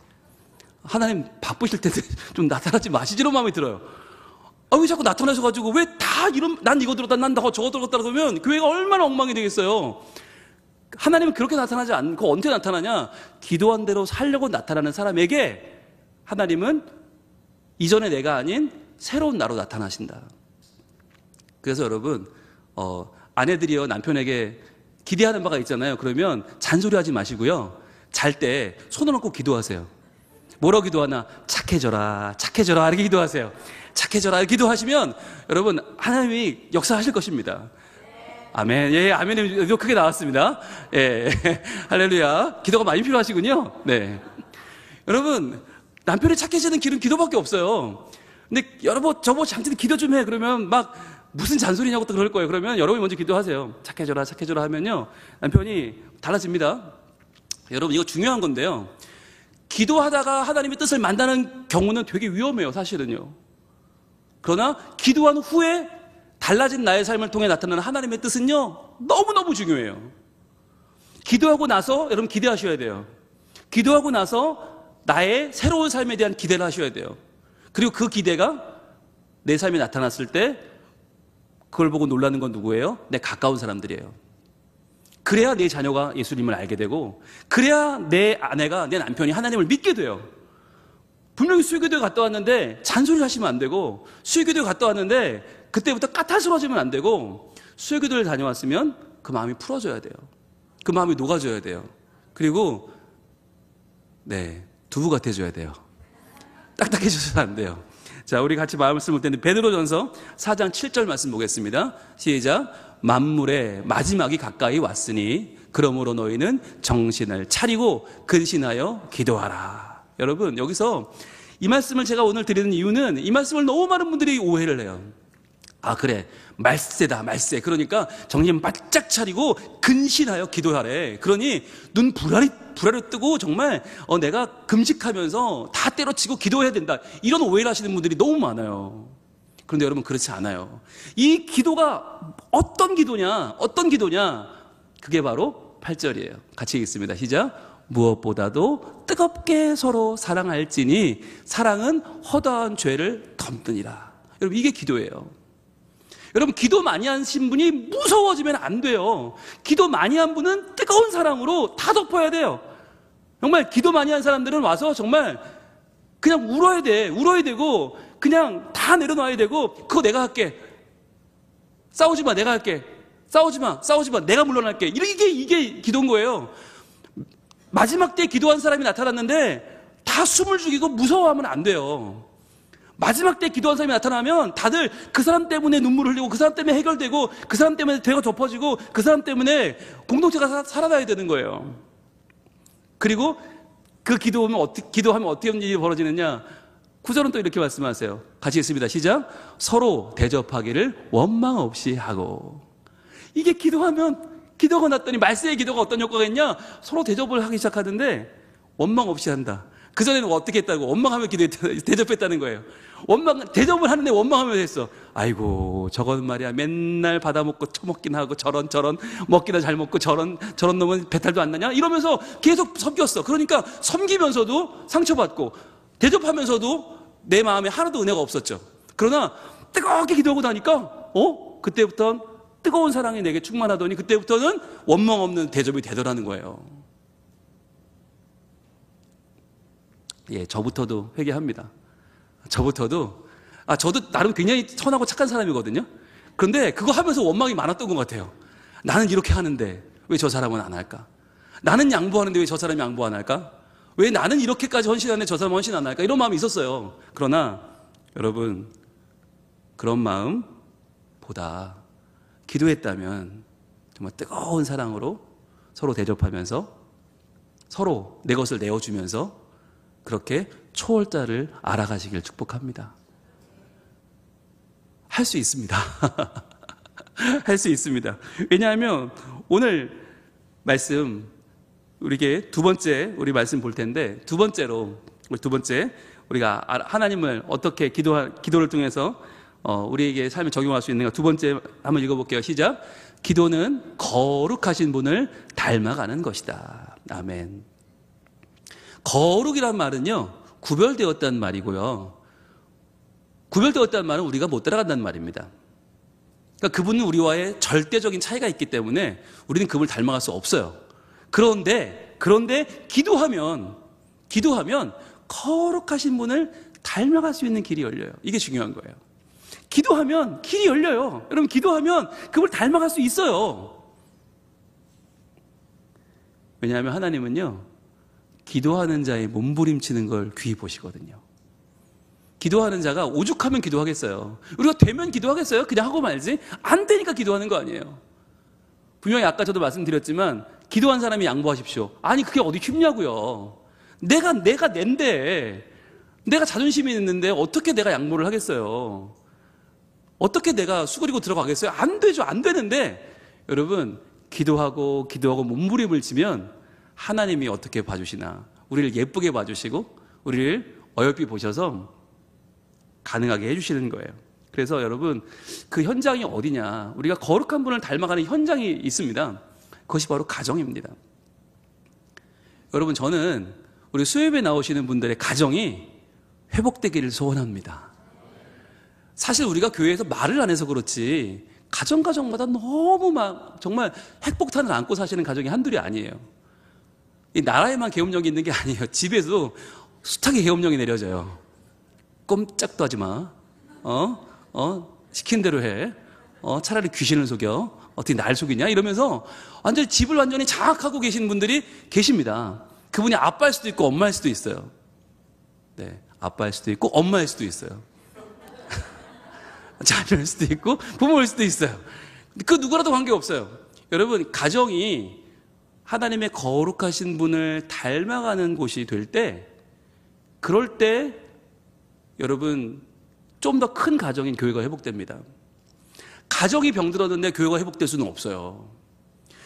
하나님 바쁘실 텐데 좀 나타나지 마시지, 이런 마음이 들어요. 왜 자꾸 나타나셔가지고 왜 다 난 이거 들었다, 난 저거 들었다 그러면 교회가 얼마나 엉망이 되겠어요. 하나님은 그렇게 나타나지 않고 언제 나타나냐? 기도한 대로 살려고 나타나는 사람에게 하나님은 이전의 내가 아닌 새로운 나로 나타나신다. 그래서 여러분, 아내들이요, 남편에게 기대하는 바가 있잖아요. 그러면 잔소리하지 마시고요. 잘 때 손을 얹고 기도하세요. 뭐라고 기도하나? 착해져라, 착해져라, 이렇게 기도하세요. 착해져라, 이렇게 기도하시면 여러분, 하나님이 역사하실 것입니다. 아멘. 예, 아멘이 크게 나왔습니다. 예, 할렐루야. 기도가 많이 필요하시군요. 네. 여러분, 남편이 착해지는 길은 기도밖에 없어요. 근데 여러분, 저보 잠깐 기도 좀 해. 그러면 막 무슨 잔소리냐고 또 그럴 거예요. 그러면 여러분이 먼저 기도하세요. 착해져라, 착해져라 하면요, 남편이 달라집니다. 여러분, 이거 중요한 건데요. 기도하다가 하나님의 뜻을 만나는 경우는 되게 위험해요, 사실은요. 그러나 기도한 후에 달라진 나의 삶을 통해 나타나는 하나님의 뜻은요, 너무너무 중요해요. 기도하고 나서 여러분 기대하셔야 돼요. 기도하고 나서 나의 새로운 삶에 대한 기대를 하셔야 돼요. 그리고 그 기대가 내 삶에 나타났을 때 그걸 보고 놀라는 건 누구예요? 내 가까운 사람들이에요. 그래야 내 자녀가 예수님을 알게 되고, 그래야 내 아내가, 내 남편이 하나님을 믿게 돼요. 분명히 수요교도에 갔다 왔는데 잔소리를 하시면 안 되고, 수요교도에 갔다 왔는데 그때부터 까탈스러워지면 안 되고, 수요교도를 다녀왔으면 그 마음이 풀어져야 돼요. 그 마음이 녹아져야 돼요. 그리고 두부 같아져야 돼요. 딱딱해져서는 안 돼요. 자, 우리 같이 말씀을 볼 텐데 베드로전서 4장 7절 말씀 보겠습니다. 시작. 만물의 마지막이 가까이 왔으니 그러므로 너희는 정신을 차리고 근신하여 기도하라. 여러분, 여기서 이 말씀을 제가 오늘 드리는 이유는 이 말씀을 너무 많은 분들이 오해를 해요. 아, 그래, 말세다, 말세. 그러니까 정신 바짝 차리고 근신하여 기도하래. 그러니 눈 부라리 뜨고 정말 내가 금식하면서 다 때려치고 기도해야 된다, 이런 오해를 하시는 분들이 너무 많아요. 그런데 여러분, 그렇지 않아요. 이 기도가 어떤 기도냐? 그게 바로 8절이에요. 같이 읽겠습니다. 시작. 무엇보다도 뜨겁게 서로 사랑할지니 사랑은 허다한 죄를 덮느니라. 여러분, 이게 기도예요. 여러분, 기도 많이 하신 분이 무서워지면 안 돼요. 기도 많이 한 분은 뜨거운 사랑으로 다 덮어야 돼요. 정말 기도 많이 한 사람들은 와서 정말 그냥 울어야 되고 그냥 다 내려놔야 되고, 그거 내가 할게, 싸우지 마, 내가 할게, 싸우지 마, 내가 물러날게, 이게 기도인 거예요. 마지막 때 기도한 사람이 나타났는데 다 숨을 죽이고 무서워하면 안 돼요. 마지막 때 기도한 사람이 나타나면 다들 그 사람 때문에 눈물을 흘리고, 그 사람 때문에 해결되고, 그 사람 때문에 죄가 덮어지고, 그 사람 때문에 공동체가 살아나야 되는 거예요. 그리고 그 기도하면 어떻게 일이 벌어지느냐? 9절은 또 이렇게 말씀하세요. 같이 읽습니다. 시작. 서로 대접하기를 원망 없이 하고. 이게 기도가 났더니 말세의 기도가 어떤 효과가 있냐? 서로 대접을 하기 시작하는데 원망 없이 한다. 그전에는 어떻게 했다고? 원망하며 대접했다는 거예요. 대접을 하는데 원망하며 했어. 아이고, 저건 말이야, 맨날 받아먹고 처먹긴 하고, 저런 먹기나 잘 먹고, 저런 놈은 배탈도 안 나냐? 이러면서 계속 섬겼어. 그러니까 섬기면서도 상처받고, 대접하면서도 내 마음에 하나도 은혜가 없었죠. 그러나 뜨겁게 기도하고 나니까 그때부터는 뜨거운 사랑이 내게 충만하더니 그때부터는 원망 없는 대접이 되더라는 거예요. 예, 저부터도 회개합니다. 저도 나름 굉장히 선하고 착한 사람이거든요. 그런데 그거 하면서 원망이 많았던 것 같아요. 나는 이렇게 하는데 왜 저 사람은 안 할까? 나는 양보하는데 왜 저 사람이 양보 안 할까? 왜 나는 이렇게까지 헌신하는데 저 사람은 헌신 안 할까? 이런 마음이 있었어요. 그러나 여러분, 그런 마음보다 기도했다면 정말 뜨거운 사랑으로 서로 대접하면서 서로 내 것을 내어주면서 그렇게 초월자를 알아가시길 축복합니다. 할 수 있습니다. 할 수 있습니다. 왜냐하면 오늘 말씀, 우리에게 두 번째 우리 말씀 볼 텐데, 두 번째 우리가 하나님을 어떻게 기도를 통해서 우리에게 삶에 적용할 수 있는가, 두 번째 한번 읽어볼게요. 시작. 기도는 거룩하신 분을 닮아가는 것이다. 아멘. 거룩이란 말은요, 구별되었다는 말이고요. 구별되었다는 말은 우리가 못 따라간다는 말입니다. 그러니까 그분은 우리와의 절대적인 차이가 있기 때문에 우리는 그분을 닮아갈 수 없어요. 그런데 기도하면 거룩하신 분을 닮아갈 수 있는 길이 열려요. 이게 중요한 거예요. 기도하면 길이 열려요. 여러분, 기도하면 그걸 닮아갈 수 있어요. 왜냐하면 하나님은요, 기도하는 자의 몸부림치는 걸 귀히 보시거든요. 기도하는 자가 오죽하면 기도하겠어요. 우리가 되면 기도하겠어요? 그냥 하고 말지? 안 되니까 기도하는 거 아니에요. 분명히 아까 저도 말씀드렸지만 기도한 사람이 양보하십시오. 아니, 그게 어디 쉽냐고요. 내가 낸데, 내가 자존심이 있는데 어떻게 내가 양보를 하겠어요. 어떻게 내가 수그리고 들어가겠어요? 안 되죠. 안 되는데 여러분, 기도하고 몸부림을 치면 하나님이 어떻게 봐주시나, 우리를 예쁘게 봐주시고 우리를 어여삐 보셔서 가능하게 해주시는 거예요. 그래서 여러분, 그 현장이 어디냐, 우리가 거룩한 분을 닮아가는 현장이 있습니다. 그것이 바로 가정입니다. 여러분, 저는 우리 수협에 나오시는 분들의 가정이 회복되기를 소원합니다. 사실 우리가 교회에서 말을 안 해서 그렇지 가정마다 너무 막 정말 핵폭탄을 안고 사시는 가정이 한둘이 아니에요. 이 나라에만 계엄령이 있는 게 아니에요. 집에도 숱하게 계엄령이 내려져요. 꼼짝도 하지 마. 시킨 대로 해. 차라리 귀신을 속여. 어떻게 날 속이냐? 이러면서 완전히 집을 완전히 장악하고 계신 분들이 계십니다. 그분이 아빠일 수도 있고 엄마일 수도 있어요. 네, 아빠일 수도 있고 엄마일 수도 있어요. 자녀일 수도 있고 부모일 수도 있어요. 그 누구라도 관계없어요. 여러분, 가정이 하나님의 거룩하신 분을 닮아가는 곳이 될 때, 그럴 때 여러분, 좀 더 큰 가정인 교회가 회복됩니다. 가정이 병들었는데 교회가 회복될 수는 없어요.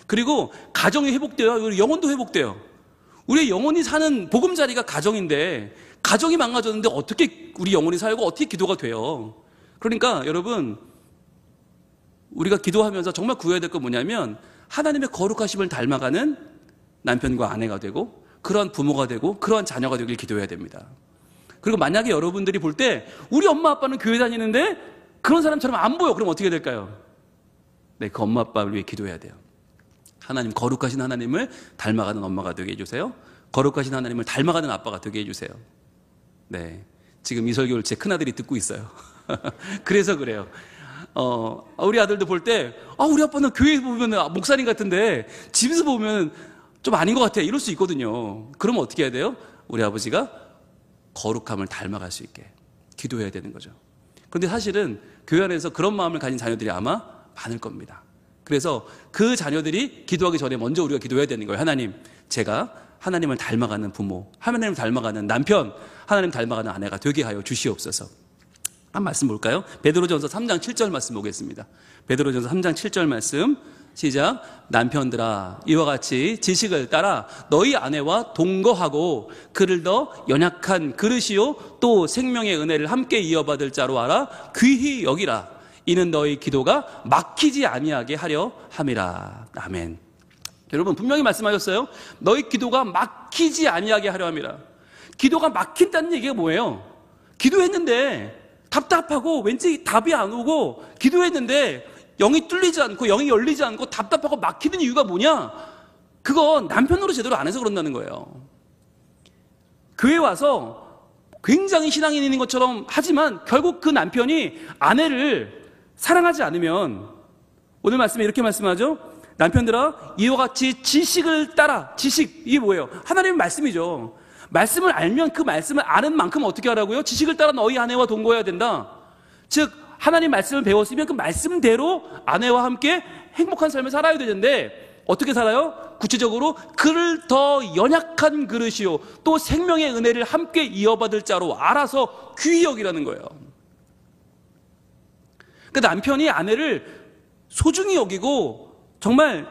그리고 가정이 회복돼야 우리 영혼도 회복돼요. 우리 영혼이 사는 보금자리가 가정인데, 가정이 망가졌는데 어떻게 우리 영혼이 살고 어떻게 기도가 돼요? 그러니까 여러분, 우리가 기도하면서 정말 구해야 될 건 뭐냐면 하나님의 거룩하심을 닮아가는 남편과 아내가 되고, 그러한 부모가 되고, 그러한 자녀가 되길 기도해야 됩니다. 그리고 만약에 여러분들이 볼 때 우리 엄마 아빠는 교회 다니는데 그런 사람처럼 안 보여. 그럼 어떻게 될까요? 네, 그 엄마 아빠를 위해 기도해야 돼요. 하나님, 거룩하신 하나님을 닮아가는 엄마가 되게 해주세요. 거룩하신 하나님을 닮아가는 아빠가 되게 해주세요. 네, 지금 이설교를 제 큰아들이 듣고 있어요. 그래서 그래요. 우리 아들도 볼 때, 우리 아빠는 교회에서 보면 목사님 같은데 집에서 보면 좀 아닌 것 같아, 이럴 수 있거든요. 그러면 어떻게 해야 돼요? 우리 아버지가 거룩함을 닮아갈 수 있게 기도해야 되는 거죠. 그런데 사실은 교회 안에서 그런 마음을 가진 자녀들이 아마 많을 겁니다. 그래서 그 자녀들이 기도하기 전에 먼저 우리가 기도해야 되는 거예요. 하나님, 제가 하나님을 닮아가는 부모, 하나님을 닮아가는 남편, 하나님 닮아가는 아내가 되게 하여 주시옵소서. 한 말씀 볼까요? 베드로전서 3장 7절 말씀 보겠습니다. 베드로전서 3장 7절 말씀, 시작. 남편들아, 이와 같이 지식을 따라 너희 아내와 동거하고 그를 더 연약한 그릇이요 또 생명의 은혜를 함께 이어받을 자로 알아 귀히 여기라. 이는 너희 기도가 막히지 아니하게 하려 함이라. 아멘. 여러분, 분명히 말씀하셨어요. 너희 기도가 막히지 아니하게 하려 함이라. 기도가 막힌다는 얘기가 뭐예요? 기도했는데 답답하고 왠지 답이 안 오고, 기도했는데 영이 뚫리지 않고 영이 열리지 않고 답답하고 막히는 이유가 뭐냐? 그건 남편으로 제대로 안 해서 그런다는 거예요. 교회 와서 굉장히 신앙인인 것처럼 하지만 결국 그 남편이 아내를 사랑하지 않으면, 오늘 말씀에 이렇게 말씀하죠. 남편들아, 이와 같이 지식을 따라. 지식, 이게 뭐예요? 하나님의 말씀이죠. 말씀을 알면 그 말씀을 아는 만큼 어떻게 하라고요? 지식을 따라 너희 아내와 동거해야 된다. 즉, 하나님 말씀을 배웠으면 그 말씀대로 아내와 함께 행복한 삶을 살아야 되는데 어떻게 살아요? 구체적으로 그를 더 연약한 그릇이요 또 생명의 은혜를 함께 이어받을 자로 알아서 귀히 여기라는 거예요. 그러니까 남편이 아내를 소중히 여기고 정말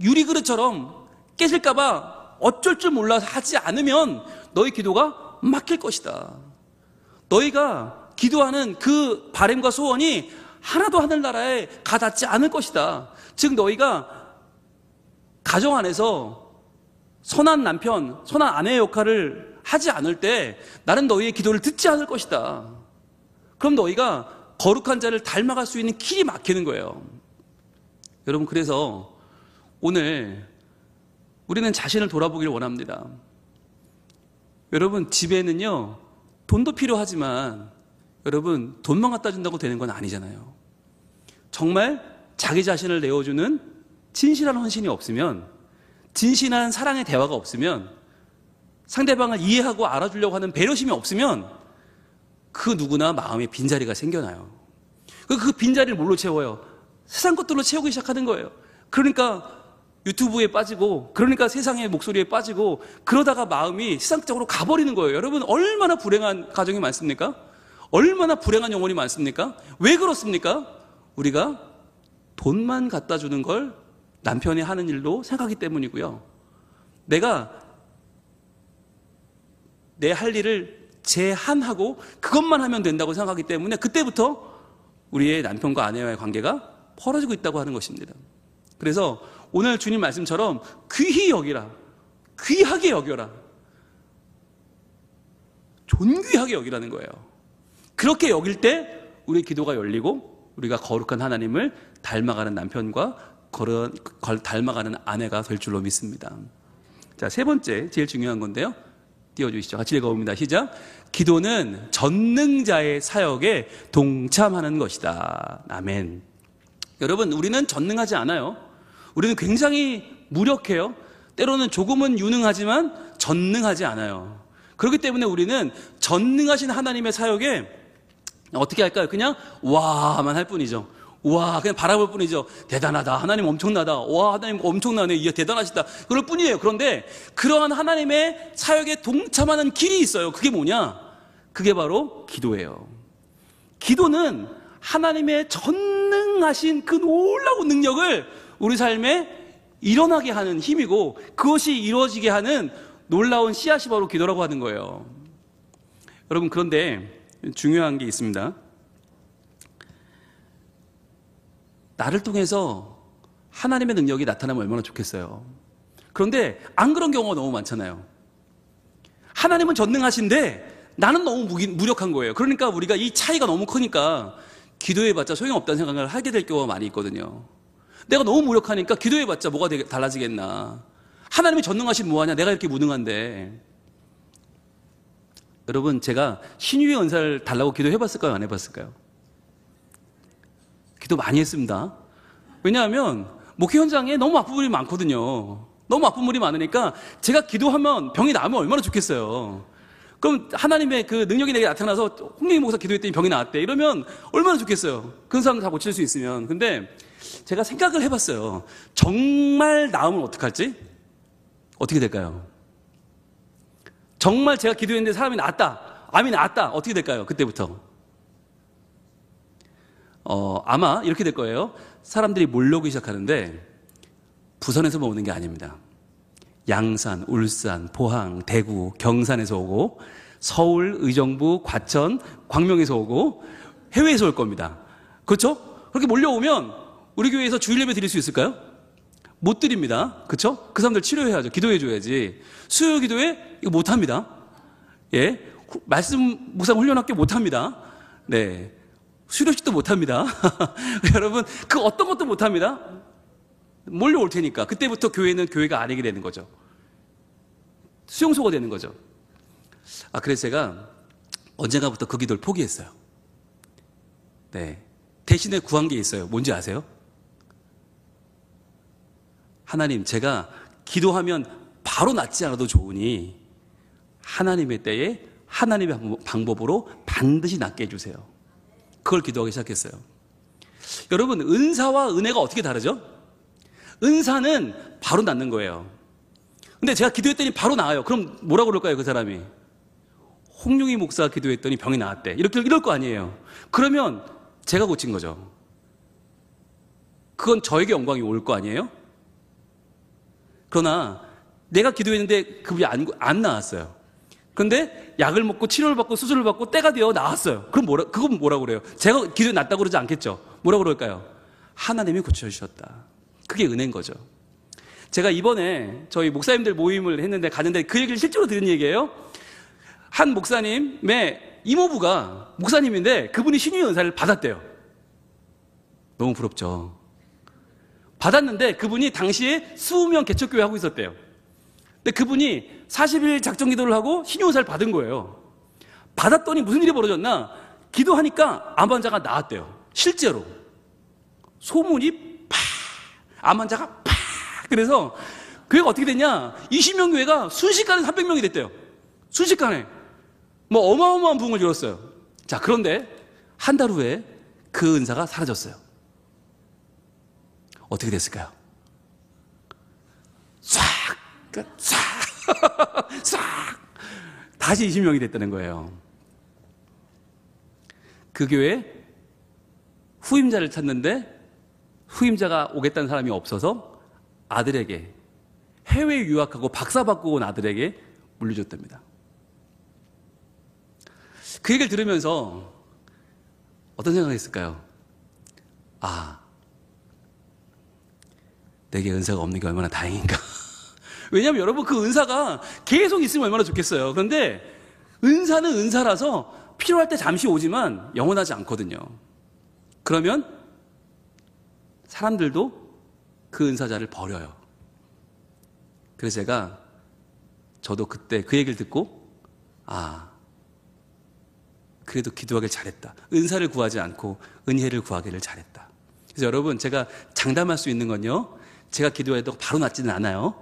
유리그릇처럼 깨질까 봐 어쩔 줄 몰라서 하지 않으면 너희 기도가 막힐 것이다. 너희가 기도하는 그 바람과 소원이 하나도 하늘나라에 가닿지 않을 것이다. 즉, 너희가 가정 안에서 선한 남편, 선한 아내의 역할을 하지 않을 때 나는 너희의 기도를 듣지 않을 것이다. 그럼 너희가 거룩한 자를 닮아갈 수 있는 길이 막히는 거예요. 여러분, 그래서 오늘 우리는 자신을 돌아보기를 원합니다. 여러분, 집에는요, 돈도 필요하지만, 여러분, 돈만 갖다 준다고 되는 건 아니잖아요. 정말 자기 자신을 내어주는 진실한 헌신이 없으면, 진실한 사랑의 대화가 없으면, 상대방을 이해하고 알아주려고 하는 배려심이 없으면, 그 누구나 마음에 빈자리가 생겨나요. 그 빈자리를 뭘로 채워요? 세상 것들로 채우기 시작하는 거예요. 그러니까 유튜브에 빠지고, 그러니까 세상의 목소리에 빠지고, 그러다가 마음이 세상적으로 가버리는 거예요. 여러분, 얼마나 불행한 가정이 많습니까? 얼마나 불행한 영혼이 많습니까? 왜 그렇습니까? 우리가 돈만 갖다 주는 걸 남편이 하는 일로 생각하기 때문이고요. 내가 내 할 일을 제한하고 그것만 하면 된다고 생각하기 때문에 그때부터 우리의 남편과 아내와의 관계가 벌어지고 있다고 하는 것입니다. 그래서 오늘 주님 말씀처럼 귀히 여기라, 귀하게 여겨라, 존귀하게 여기라는 거예요. 그렇게 여길 때 우리 기도가 열리고 우리가 거룩한 하나님을 닮아가는 남편과 닮아가는 아내가 될 줄로 믿습니다. 자, 세 번째, 제일 중요한 건데요. 띄워주시죠. 같이 읽어봅니다. 시작. 기도는 전능자의 사역에 동참하는 것이다. 아멘. 여러분, 우리는 전능하지 않아요. 우리는 굉장히 무력해요. 때로는 조금은 유능하지만 전능하지 않아요. 그렇기 때문에 우리는 전능하신 하나님의 사역에 어떻게 할까요? 그냥 와만 할 뿐이죠. 와, 그냥 바라볼 뿐이죠. 대단하다. 하나님 엄청나다. 와, 하나님 엄청나네. 이야, 대단하시다. 그럴 뿐이에요. 그런데 그러한 하나님의 사역에 동참하는 길이 있어요. 그게 뭐냐? 그게 바로 기도예요. 기도는 하나님의 전능하신 그 놀라운 능력을 우리 삶에 일어나게 하는 힘이고, 그것이 이루어지게 하는 놀라운 씨앗이 바로 기도라고 하는 거예요. 여러분, 그런데 중요한 게 있습니다. 나를 통해서 하나님의 능력이 나타나면 얼마나 좋겠어요. 그런데 안 그런 경우가 너무 많잖아요. 하나님은 전능하신데 나는 너무 무력한 거예요. 그러니까 우리가 이 차이가 너무 크니까 기도해봤자 소용없다는 생각을 하게 될 경우가 많이 있거든요. 내가 너무 무력하니까 기도해봤자 뭐가 달라지겠나. 하나님이 전능하신 뭐하냐. 내가 이렇게 무능한데. 여러분, 제가 신유의 은사를 달라고 기도해봤을까요? 안 해봤을까요? 기도 많이 했습니다. 왜냐하면 목회 현장에 너무 아픈 분이 많거든요. 너무 아픈 분이 많으니까 제가 기도하면 병이 나으면 얼마나 좋겠어요. 그럼 하나님의 그 능력이 내게 나타나서 홍영희 목사 기도했더니 병이 나았대. 이러면 얼마나 좋겠어요. 그 사람 다 고칠 수 있으면. 근데 제가 생각을 해봤어요. 정말 나으면 어떡할지? 어떻게 될까요? 정말 제가 기도했는데 사람이 나았다. 암이 나았다. 어떻게 될까요? 그때부터. 아마 이렇게 될 거예요. 사람들이 몰려오기 시작하는데 부산에서만 오는 게 아닙니다. 양산, 울산, 포항, 대구, 경산에서 오고, 서울, 의정부, 과천, 광명에서 오고, 해외에서 올 겁니다. 그렇죠? 그렇게 몰려오면 우리 교회에서 주일 예배 드릴 수 있을까요? 못 드립니다. 그렇죠? 그 사람들 치료해야죠. 기도해 줘야지. 수요 기도회 이거 못 합니다. 예. 말씀 묵상 훈련학교 못 합니다. 네. 수료식도 못 합니다. 여러분, 그 어떤 것도 못 합니다. 몰려올 테니까. 그때부터 교회는 교회가 아니게 되는 거죠. 수용소가 되는 거죠. 그래서 제가 언젠가부터 그 기도를 포기했어요. 네. 대신에 구한 게 있어요. 뭔지 아세요? 하나님, 제가 기도하면 바로 낫지 않아도 좋으니 하나님의 때에 하나님의 방법으로 반드시 낫게 해주세요. 그걸 기도하기 시작했어요. 여러분, 은사와 은혜가 어떻게 다르죠? 은사는 바로 낫는 거예요. 근데 제가 기도했더니 바로 나아요. 그럼 뭐라고 그럴까요, 그 사람이? 홍룡이 목사 기도했더니 병이 나았대. 이럴 거 아니에요. 그러면 제가 고친 거죠. 그건 저에게 영광이 올 거 아니에요? 그러나 내가 기도했는데 그분이 안 나았어요. 근데 약을 먹고 치료를 받고 수술을 받고 때가 되어 나았어요. 그럼 그건 뭐라고 그래요? 제가 기도에 낫다고 그러지 않겠죠? 뭐라고 그럴까요? 하나님이 고쳐주셨다. 그게 은혜인 거죠. 제가 이번에 저희 목사님들 모임을 했는데 가는데 그 얘기를 실제로 들은 얘기예요. 한 목사님의 이모부가 목사님인데 그분이 신유의 은사를 받았대요. 너무 부럽죠. 받았는데 그분이 당시에 수우명 개척교회 하고 있었대요. 근데 그분이 40일 작정 기도를 하고 신용사를 받은 거예요. 받았더니 무슨 일이 벌어졌나? 기도하니까 암 환자가 나았대요. 실제로. 소문이 팍! 암 환자가 팍! 그래서 교회가 어떻게 됐냐? 20명 교회가 순식간에 300명이 됐대요. 순식간에. 뭐 어마어마한 부흥을 이뤘어요. 자, 그런데 한 달 후에 그 은사가 사라졌어요. 어떻게 됐을까요? 싹! 싹! 싹! 다시 20명이 됐다는 거예요. 그 교회에 후임자를 찾는데 후임자가 오겠다는 사람이 없어서 아들에게, 해외 유학하고 박사 받고 온 아들에게 물려줬답니다. 그 얘기를 들으면서 어떤 생각을 했을까요? 아, 내게 은사가 없는 게 얼마나 다행인가. 왜냐하면 여러분, 그 은사가 계속 있으면 얼마나 좋겠어요. 그런데 은사는 은사라서 필요할 때 잠시 오지만 영원하지 않거든요. 그러면 사람들도 그 은사자를 버려요. 그래서 저도 그때 그 얘기를 듣고, 아, 그래도 기도하길 잘했다. 은사를 구하지 않고 은혜를 구하기를 잘했다. 그래서 여러분, 제가 장담할 수 있는 건요, 제가 기도해도 바로 낫지는 않아요.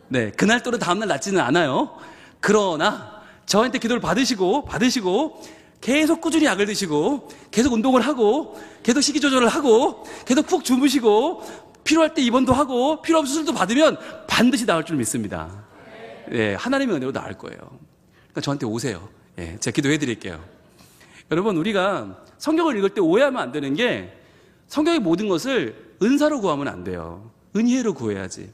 네, 그날 또는 다음날 낫지는 않아요. 그러나 저한테 기도를 받으시고 계속 꾸준히 약을 드시고 계속 운동을 하고 계속 식이 조절을 하고 계속 푹 주무시고 필요할 때 입원도 하고 필요 없는 수술도 받으면 반드시 나을 줄 믿습니다. 네, 하나님의 은혜로 나을 거예요. 그러니까 저한테 오세요. 네, 제가 기도해 드릴게요. 여러분, 우리가 성경을 읽을 때 오해하면 안 되는 게, 성경의 모든 것을 은사로 구하면 안 돼요. 은혜로 구해야지.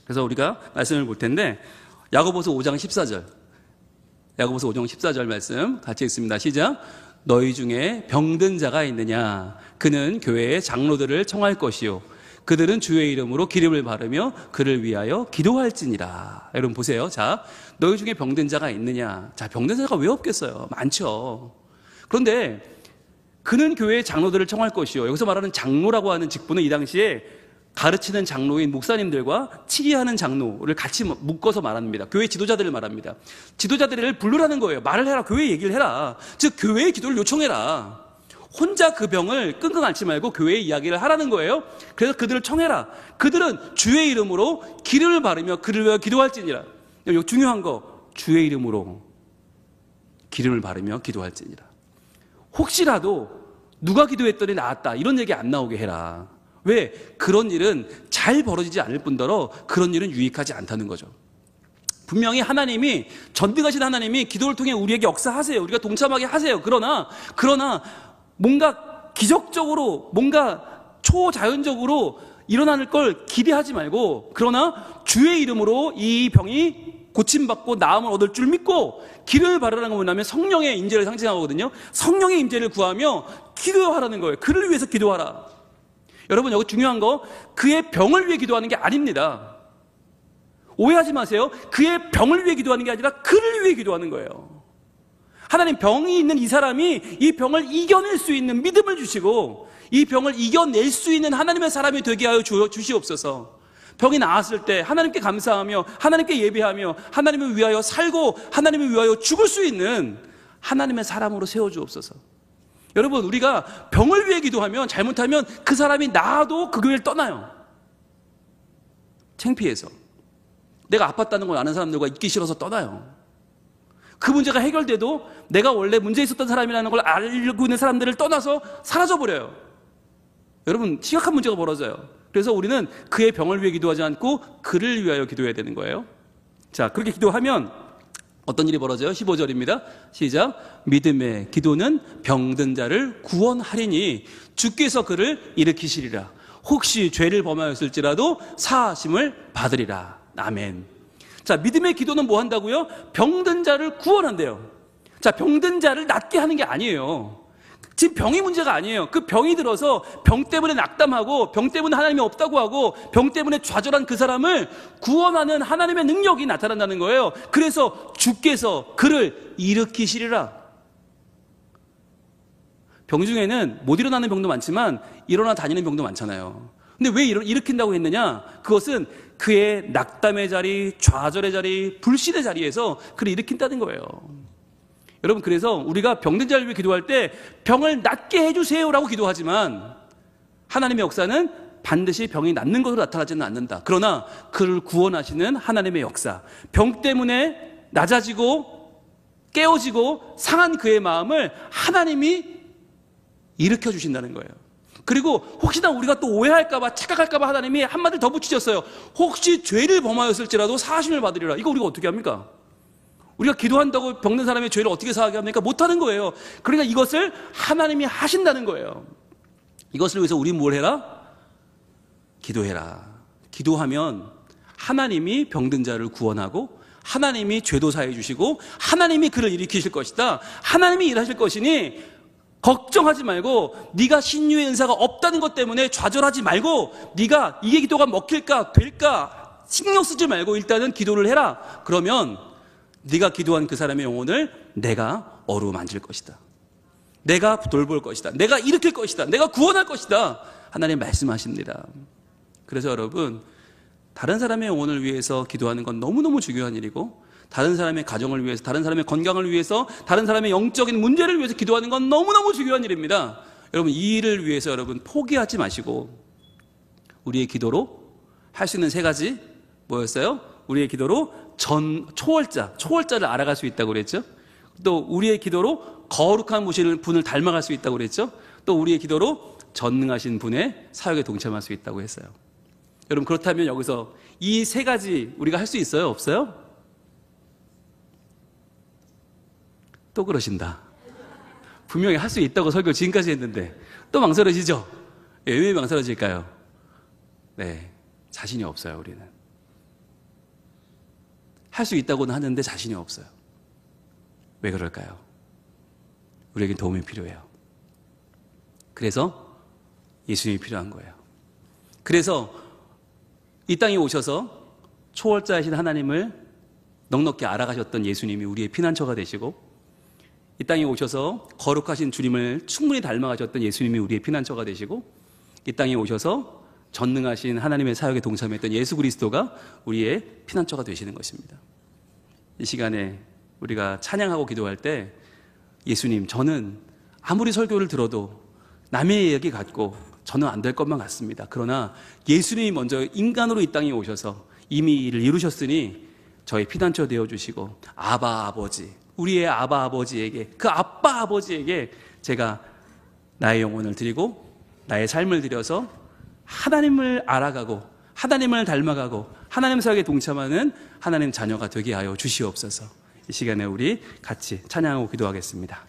그래서 우리가 말씀을 볼 텐데, 야고보서 5장 14절. 야고보서 5장 14절 말씀 같이 읽습니다. 시작. 너희 중에 병든 자가 있느냐? 그는 교회의 장로들을 청할 것이요. 그들은 주의 이름으로 기름을 바르며 그를 위하여 기도할지니라. 여러분 보세요. 자, 너희 중에 병든 자가 있느냐? 자, 병든 자가 왜 없겠어요? 많죠. 그런데 그는 교회의 장로들을 청할 것이요. 여기서 말하는 장로라고 하는 직분은 이 당시에 가르치는 장로인 목사님들과 치기하는 장로를 같이 묶어서 말합니다. 교회 지도자들을 말합니다. 지도자들을 부르라는 거예요. 말을 해라. 교회 얘기를 해라. 즉 교회의 기도를 요청해라. 혼자 그 병을 끙끙 앓지 말고 교회의 이야기를 하라는 거예요. 그래서 그들을 청해라. 그들은 주의 이름으로 기름을 바르며 그를 위하여 기도할지니라. 여기 중요한 거, 주의 이름으로 기름을 바르며 기도할지니라. 혹시라도 누가 기도했더니 나았다, 이런 얘기 안 나오게 해라. 왜? 그런 일은 잘 벌어지지 않을 뿐더러 그런 일은 유익하지 않다는 거죠. 분명히 하나님이, 전능하신 하나님이 기도를 통해 우리에게 역사하세요. 우리가 동참하게 하세요. 그러나 뭔가 기적적으로, 뭔가 초자연적으로 일어나는 걸 기대하지 말고, 그러나 주의 이름으로 이 병이 고침받고 나음을 얻을 줄 믿고, 기름을 바르라는 건 뭐냐면 성령의 임재를 상징하거든요. 성령의 임재를 구하며 기도하라는 거예요. 그를 위해서 기도하라. 여러분, 여기 중요한 거, 그의 병을 위해 기도하는 게 아닙니다. 오해하지 마세요. 그의 병을 위해 기도하는 게 아니라 그를 위해 기도하는 거예요. 하나님, 병이 있는 이 사람이 이 병을 이겨낼 수 있는 믿음을 주시고 이 병을 이겨낼 수 있는 하나님의 사람이 되게 하여 주시옵소서. 병이 나았을 때 하나님께 감사하며 하나님께 예배하며 하나님을 위하여 살고 하나님을 위하여 죽을 수 있는 하나님의 사람으로 세워주옵소서. 여러분, 우리가 병을 위해 기도하면, 잘못하면 그 사람이 나아도 그 교회를 떠나요. 창피해서. 내가 아팠다는 걸 아는 사람들과 있기 싫어서 떠나요. 그 문제가 해결돼도 내가 원래 문제 있었던 사람이라는 걸 알고 있는 사람들을 떠나서 사라져버려요. 여러분, 심각한 문제가 벌어져요. 그래서 우리는 그의 병을 위해 기도하지 않고 그를 위하여 기도해야 되는 거예요. 자, 그렇게 기도하면 어떤 일이 벌어져요? 15절입니다. 시작. 믿음의 기도는 병든 자를 구원하리니 주께서 그를 일으키시리라. 혹시 죄를 범하였을지라도 사하심을 받으리라. 아멘. 자, 믿음의 기도는 뭐 한다고요? 병든 자를 구원한대요. 자, 병든 자를 낫게 하는 게 아니에요. 지금 병이 문제가 아니에요. 그 병이 들어서 병 때문에 낙담하고 병 때문에 하나님이 없다고 하고 병 때문에 좌절한 그 사람을 구원하는 하나님의 능력이 나타난다는 거예요. 그래서 주께서 그를 일으키시리라. 병 중에는 못 일어나는 병도 많지만 일어나 다니는 병도 많잖아요. 근데 왜 일으킨다고 했느냐? 그것은 그의 낙담의 자리, 좌절의 자리, 불신의 자리에서 그를 일으킨다는 거예요. 여러분, 그래서 우리가 병든 자를 위해 기도할 때 병을 낫게 해주세요라고 기도하지만 하나님의 역사는 반드시 병이 낫는 것으로 나타나지는 않는다. 그러나 그를 구원하시는 하나님의 역사, 병 때문에 낮아지고 깨어지고 상한 그의 마음을 하나님이 일으켜 주신다는 거예요. 그리고 혹시나 우리가 또 오해할까봐, 착각할까봐 하나님이 한마디를 더 붙이셨어요. 혹시 죄를 범하였을지라도 사하심을 받으리라. 이거 우리가 어떻게 합니까? 우리가 기도한다고 병든 사람의 죄를 어떻게 사하게 합니까? 못하는 거예요. 그러니까 이것을 하나님이 하신다는 거예요. 이것을 위해서 우리 뭘 해라? 기도해라. 기도하면 하나님이 병든 자를 구원하고 하나님이 죄도 사해 주시고 하나님이 그를 일으키실 것이다. 하나님이 일하실 것이니 걱정하지 말고, 네가 신유의 은사가 없다는 것 때문에 좌절하지 말고, 네가 이게 기도가 먹힐까 될까 신경 쓰지 말고 일단은 기도를 해라. 그러면 네가 기도한 그 사람의 영혼을 내가 어루만질 것이다. 내가 돌볼 것이다. 내가 일으킬 것이다. 내가 구원할 것이다. 하나님 말씀하십니다. 그래서 여러분, 다른 사람의 영혼을 위해서 기도하는 건 너무너무 중요한 일이고, 다른 사람의 가정을 위해서, 다른 사람의 건강을 위해서, 다른 사람의 영적인 문제를 위해서 기도하는 건 너무너무 중요한 일입니다. 여러분, 이 일을 위해서 여러분 포기하지 마시고, 우리의 기도로 할 수 있는 세 가지 뭐였어요? 우리의 기도로 초월자를 알아갈 수 있다고 그랬죠. 또 우리의 기도로 거룩한 분을 닮아갈 수 있다고 그랬죠. 또 우리의 기도로 전능하신 분의 사역에 동참할 수 있다고 했어요. 여러분, 그렇다면 여기서 이 세 가지 우리가 할 수 있어요? 없어요? 또 그러신다. 분명히 할 수 있다고 설교 지금까지 했는데 또 망설여지죠? 왜 망설여질까요? 네, 자신이 없어요. 우리는 할 수 있다고는 하는데 자신이 없어요. 왜 그럴까요? 우리에겐 도움이 필요해요. 그래서 예수님이 필요한 거예요. 그래서 이 땅에 오셔서 초월자이신 하나님을 넉넉히 알아가셨던 예수님이 우리의 피난처가 되시고, 이 땅에 오셔서 거룩하신 주님을 충분히 닮아가셨던 예수님이 우리의 피난처가 되시고, 이 땅에 오셔서 전능하신 하나님의 사역에 동참했던 예수 그리스도가 우리의 피난처가 되시는 것입니다. 이 시간에 우리가 찬양하고 기도할 때, 예수님, 저는 아무리 설교를 들어도 남의 이야기 같고 저는 안 될 것만 같습니다. 그러나 예수님이 먼저 인간으로 이 땅에 오셔서 이미 이를 이루셨으니 저희 피난처 되어주시고, 아바 아버지, 우리의 아바 아버지에게, 그 아빠 아버지에게 제가 나의 영혼을 드리고 나의 삶을 드려서 하나님을 알아가고 하나님을 닮아가고 하나님 사역에 동참하는 하나님 자녀가 되게 하여 주시옵소서. 이 시간에 우리 같이 찬양하고 기도하겠습니다.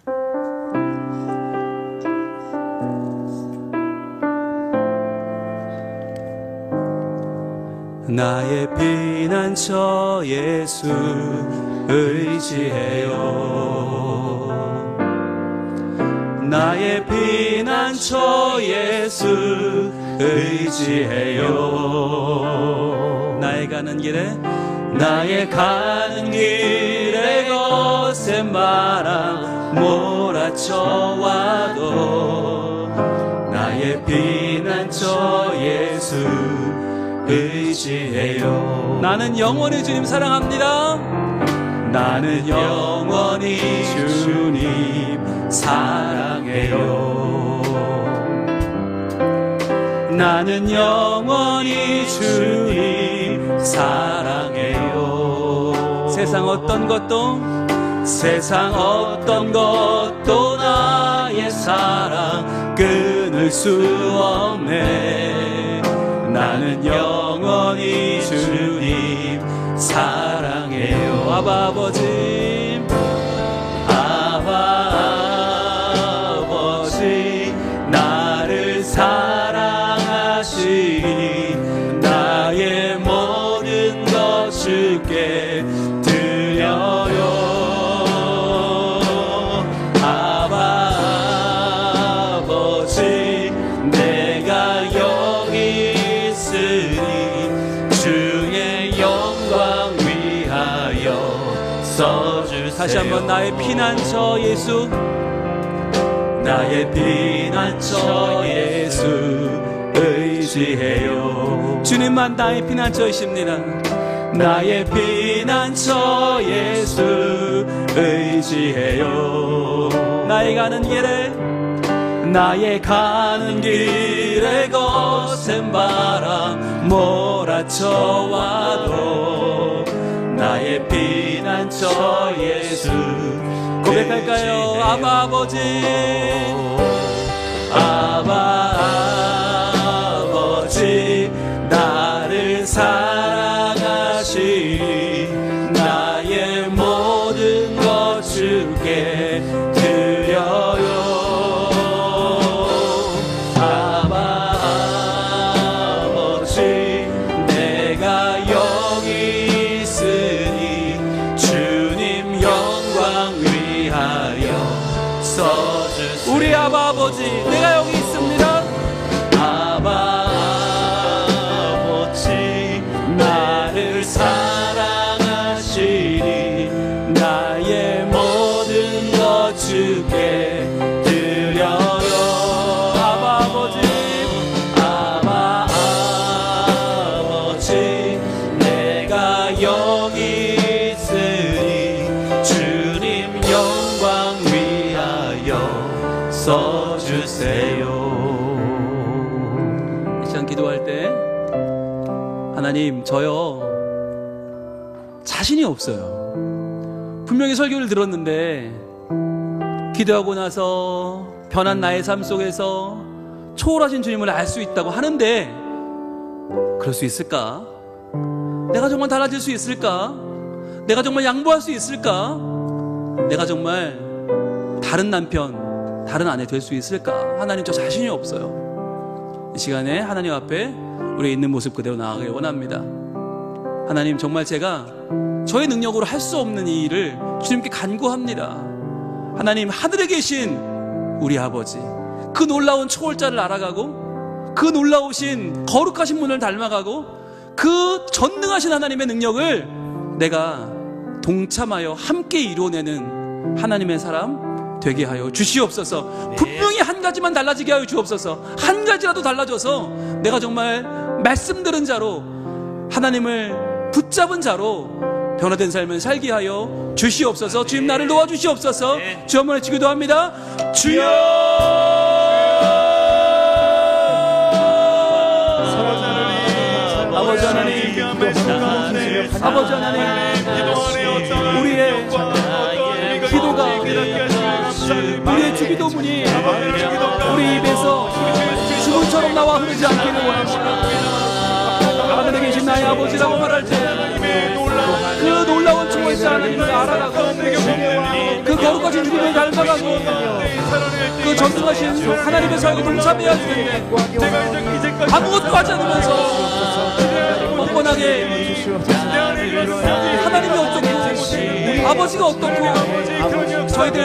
나의 피난처 예수 의지해요. 나의 피난처 예수 의지해요. 나의 가는 길에 거센 바람 몰아쳐와도 나의 피난처 예수 의지해요. 나는 영원히 주님 사랑합니다. 나는 영원히 주님 사랑해요. 나는 영원히 주님 사랑해요. 세상 어떤 것도 나의 사랑 끊을 수 없네. 나는 영원히 주님 사랑해요. 아바 아버지, 아바 아버지, 나를 사랑하시니 나의 모든 것 주께 드려요. 아바 아버지, 내가 여기 주의 영광 위하여 써주세요. 다시 한번 나의 피난처 예수, 나의 피난처 예수 의지해요. 의지해요. 주님만 나의 피난처이십니다. 나의 피난처 예수 의지해요. 나의 가는 길에 거센 바람 몰아쳐와도 나의 피난처 예수 고백할까요? 아바 아버지, 아바 아버지, 나를 사랑하시니 나의 모든 것 주께 드려요. 아바 아버지, 내가 여기 있으니 주님 영광 위하여 써주세요. 우리 아바 아버지, 내가 여기 있습니다. 아바 아버지, 나를 사랑하시니 나의 모든 것 주께 드려요. 아바 아버지, 아바 아버지, 내가 여기 있으니 주님 영광 위하여 써주세요. 이 시간 기도할 때 하나님, 저요 자신이 없어요. 분명히 설교를 들었는데 기도하고 나서 변한 나의 삶 속에서 초월하신 주님을 알 수 있다고 하는데 그럴 수 있을까? 내가 정말 달라질 수 있을까? 내가 정말 양보할 수 있을까? 내가 정말 다른 남편, 다른 아내 될 수 있을까? 하나님, 저 자신이 없어요. 이 시간에 하나님 앞에 우리 있는 모습 그대로 나아가길 원합니다. 하나님, 정말 제가 저의 능력으로 할 수 없는 이 일을 주님께 간구합니다. 하나님, 하늘에 계신 우리 아버지, 그 놀라운 초월자를 알아가고 그 놀라우신 거룩하신 분을 닮아가고 그 전능하신 하나님의 능력을 내가 동참하여 함께 이루어내는 하나님의 사람 되게 하여 주시옵소서. 분명히 한 가지만 달라지게 하여 주옵소서. 한 가지라도 달라져서 내가 정말 말씀 들은 자로, 하나님을 붙잡은 자로 변화된 삶을 살게 하여 주시옵소서. 주님, 나를 도와주시옵소서. 주 한 번 외치 기도합니다. 주여! 아버지 하나님, 아버지 하나님, 우리의 기도가, 우리의 주기도문이 우리 입에서 주문처럼 나와 흐르지 않기를 원합니다. 하늘에 계신 나의 아버지라고 말할 때 그 놀라운 초월자 하나님을 알아가고 그 거룩하신 주님을 닮아가고 그 전능하신 하나님의 사역에 동참해야 되는데 아무것도 하지 않으면서 뻔뻔하게 하나님이 어떻고 아버지가 어떻고 저희들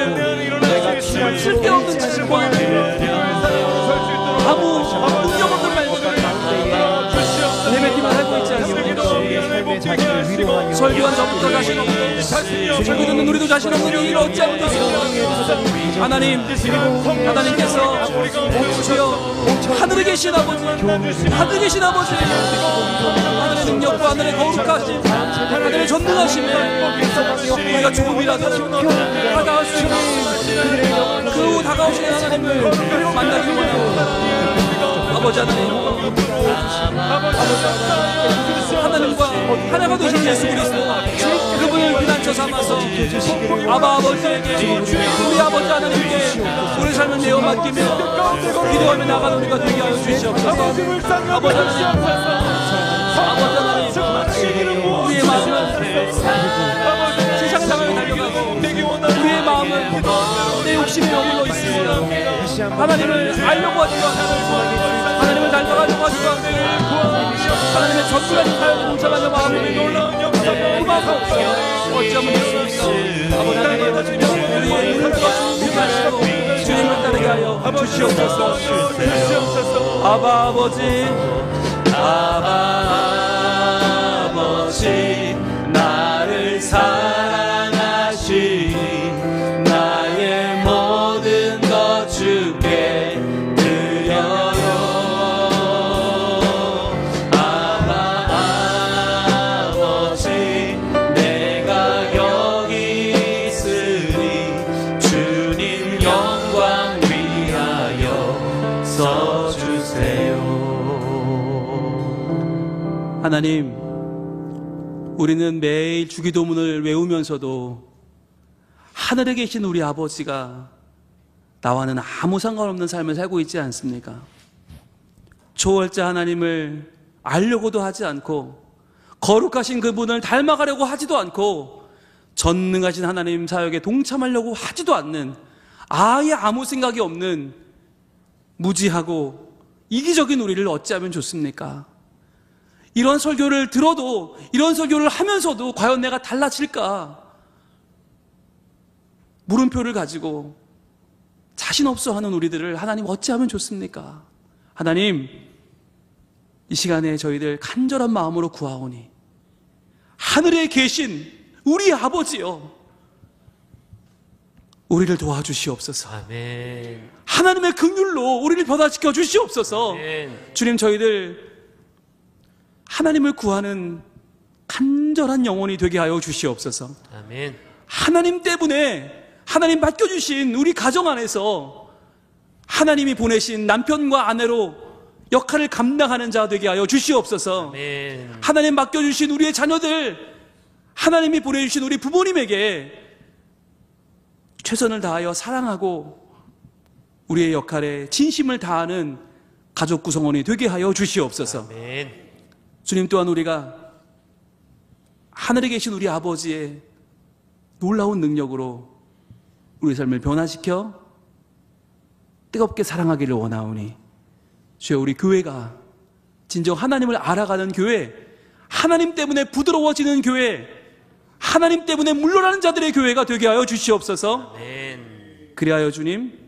쓸데없는 지식과 아무 능력 없는 말들 내뱉기만 하고 있지 않습니까? 설교한 저부터 자신 없고 설교 듣는 우리도 자신 없는 이 일을 어찌하면 되겠습니까? 하나님, 하나님께서 주여, 하늘에 계신 아버지, 하늘에 계신 아버지, 하늘의 능력과 하늘의 거룩하심, 하늘의 전능하심에 우리가 조금이라도 다가갈 수 있는 그 다가오신 하나님을 만나기 원합니다. 아버지 하나님, 하나님과 하나가 되신 예수 그리스도, 그분을 피난처 삼아서 아바 아버지에게, 우리 아버지 하나님께 우리 삶을 내어 맡기며 기도하며 나가는 우리가 되게 하여 주시옵소서. 아버지 하나님, 우리의 마음은 세상 상을 달려가고 우리의 마음은 내 욕심에 머물러 있습니다. 하나님을 알려고 하지도 않고 하나님을 닮아가려고 하지도 않고 하나님의 전투라는 사역에 동참하려고 하고 그 마음 어찌하면 되겠습니까? 아버지 하나님, 우리의 눈과 주님의 말씀으로 주님을 따르게 하여 주시옵소서. 아바 아버지, 아바 아버지, 나를 사랑하시니 나의 모든 것 주께 드려요. 하나님, 우리는 매일 주기도문을 외우면서도 하늘에 계신 우리 아버지가 나와는 아무 상관없는 삶을 살고 있지 않습니까? 초월자 하나님을 알려고도 하지 않고 거룩하신 그분을 닮아가려고 하지도 않고 전능하신 하나님 사역에 동참하려고 하지도 않는 아예 아무 생각이 없는 무지하고 이기적인 우리를 어찌하면 좋습니까? 이런 설교를 들어도, 이런 설교를 하면서도 과연 내가 달라질까? 물음표를 가지고 자신 없어 하는 우리들을 하나님 어찌하면 좋습니까? 하나님, 이 시간에 저희들 간절한 마음으로 구하오니 하늘에 계신 우리 아버지여, 우리를 도와주시옵소서. 아멘. 하나님의 긍휼로 우리를 변화시켜 주시옵소서. 아멘. 주님, 저희들 하나님을 구하는 간절한 영혼이 되게 하여 주시옵소서. 아멘. 하나님 때문에, 하나님 맡겨주신 우리 가정 안에서 하나님이 보내신 남편과 아내로 역할을 감당하는 자 되게 하여 주시옵소서. 아멘. 하나님 맡겨주신 우리의 자녀들, 하나님이 보내주신 우리 부모님에게 최선을 다하여 사랑하고 우리의 역할에 진심을 다하는 가족 구성원이 되게 하여 주시옵소서. 아멘. 주님, 또한 우리가 하늘에 계신 우리 아버지의 놀라운 능력으로 우리 삶을 변화시켜 뜨겁게 사랑하기를 원하오니 주여, 우리 교회가 진정 하나님을 알아가는 교회, 하나님 때문에 부드러워지는 교회, 하나님 때문에 물러나는 자들의 교회가 되게 하여 주시옵소서. 아멘. 그리하여 주님,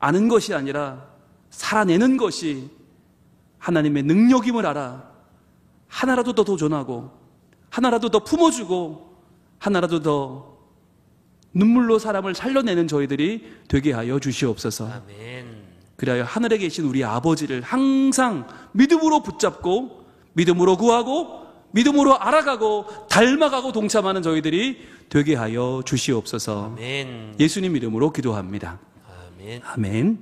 아는 것이 아니라 살아내는 것이 하나님의 능력임을 알아 하나라도 더 도전하고, 하나라도 더 품어주고, 하나라도 더 눈물로 사람을 살려내는 저희들이 되게 하여 주시옵소서. 아멘. 그리하여 하늘에 계신 우리 아버지를 항상 믿음으로 붙잡고, 믿음으로 구하고, 믿음으로 알아가고, 닮아가고 동참하는 저희들이 되게 하여 주시옵소서. 아멘. 예수님 이름으로 기도합니다. 아멘. 아멘.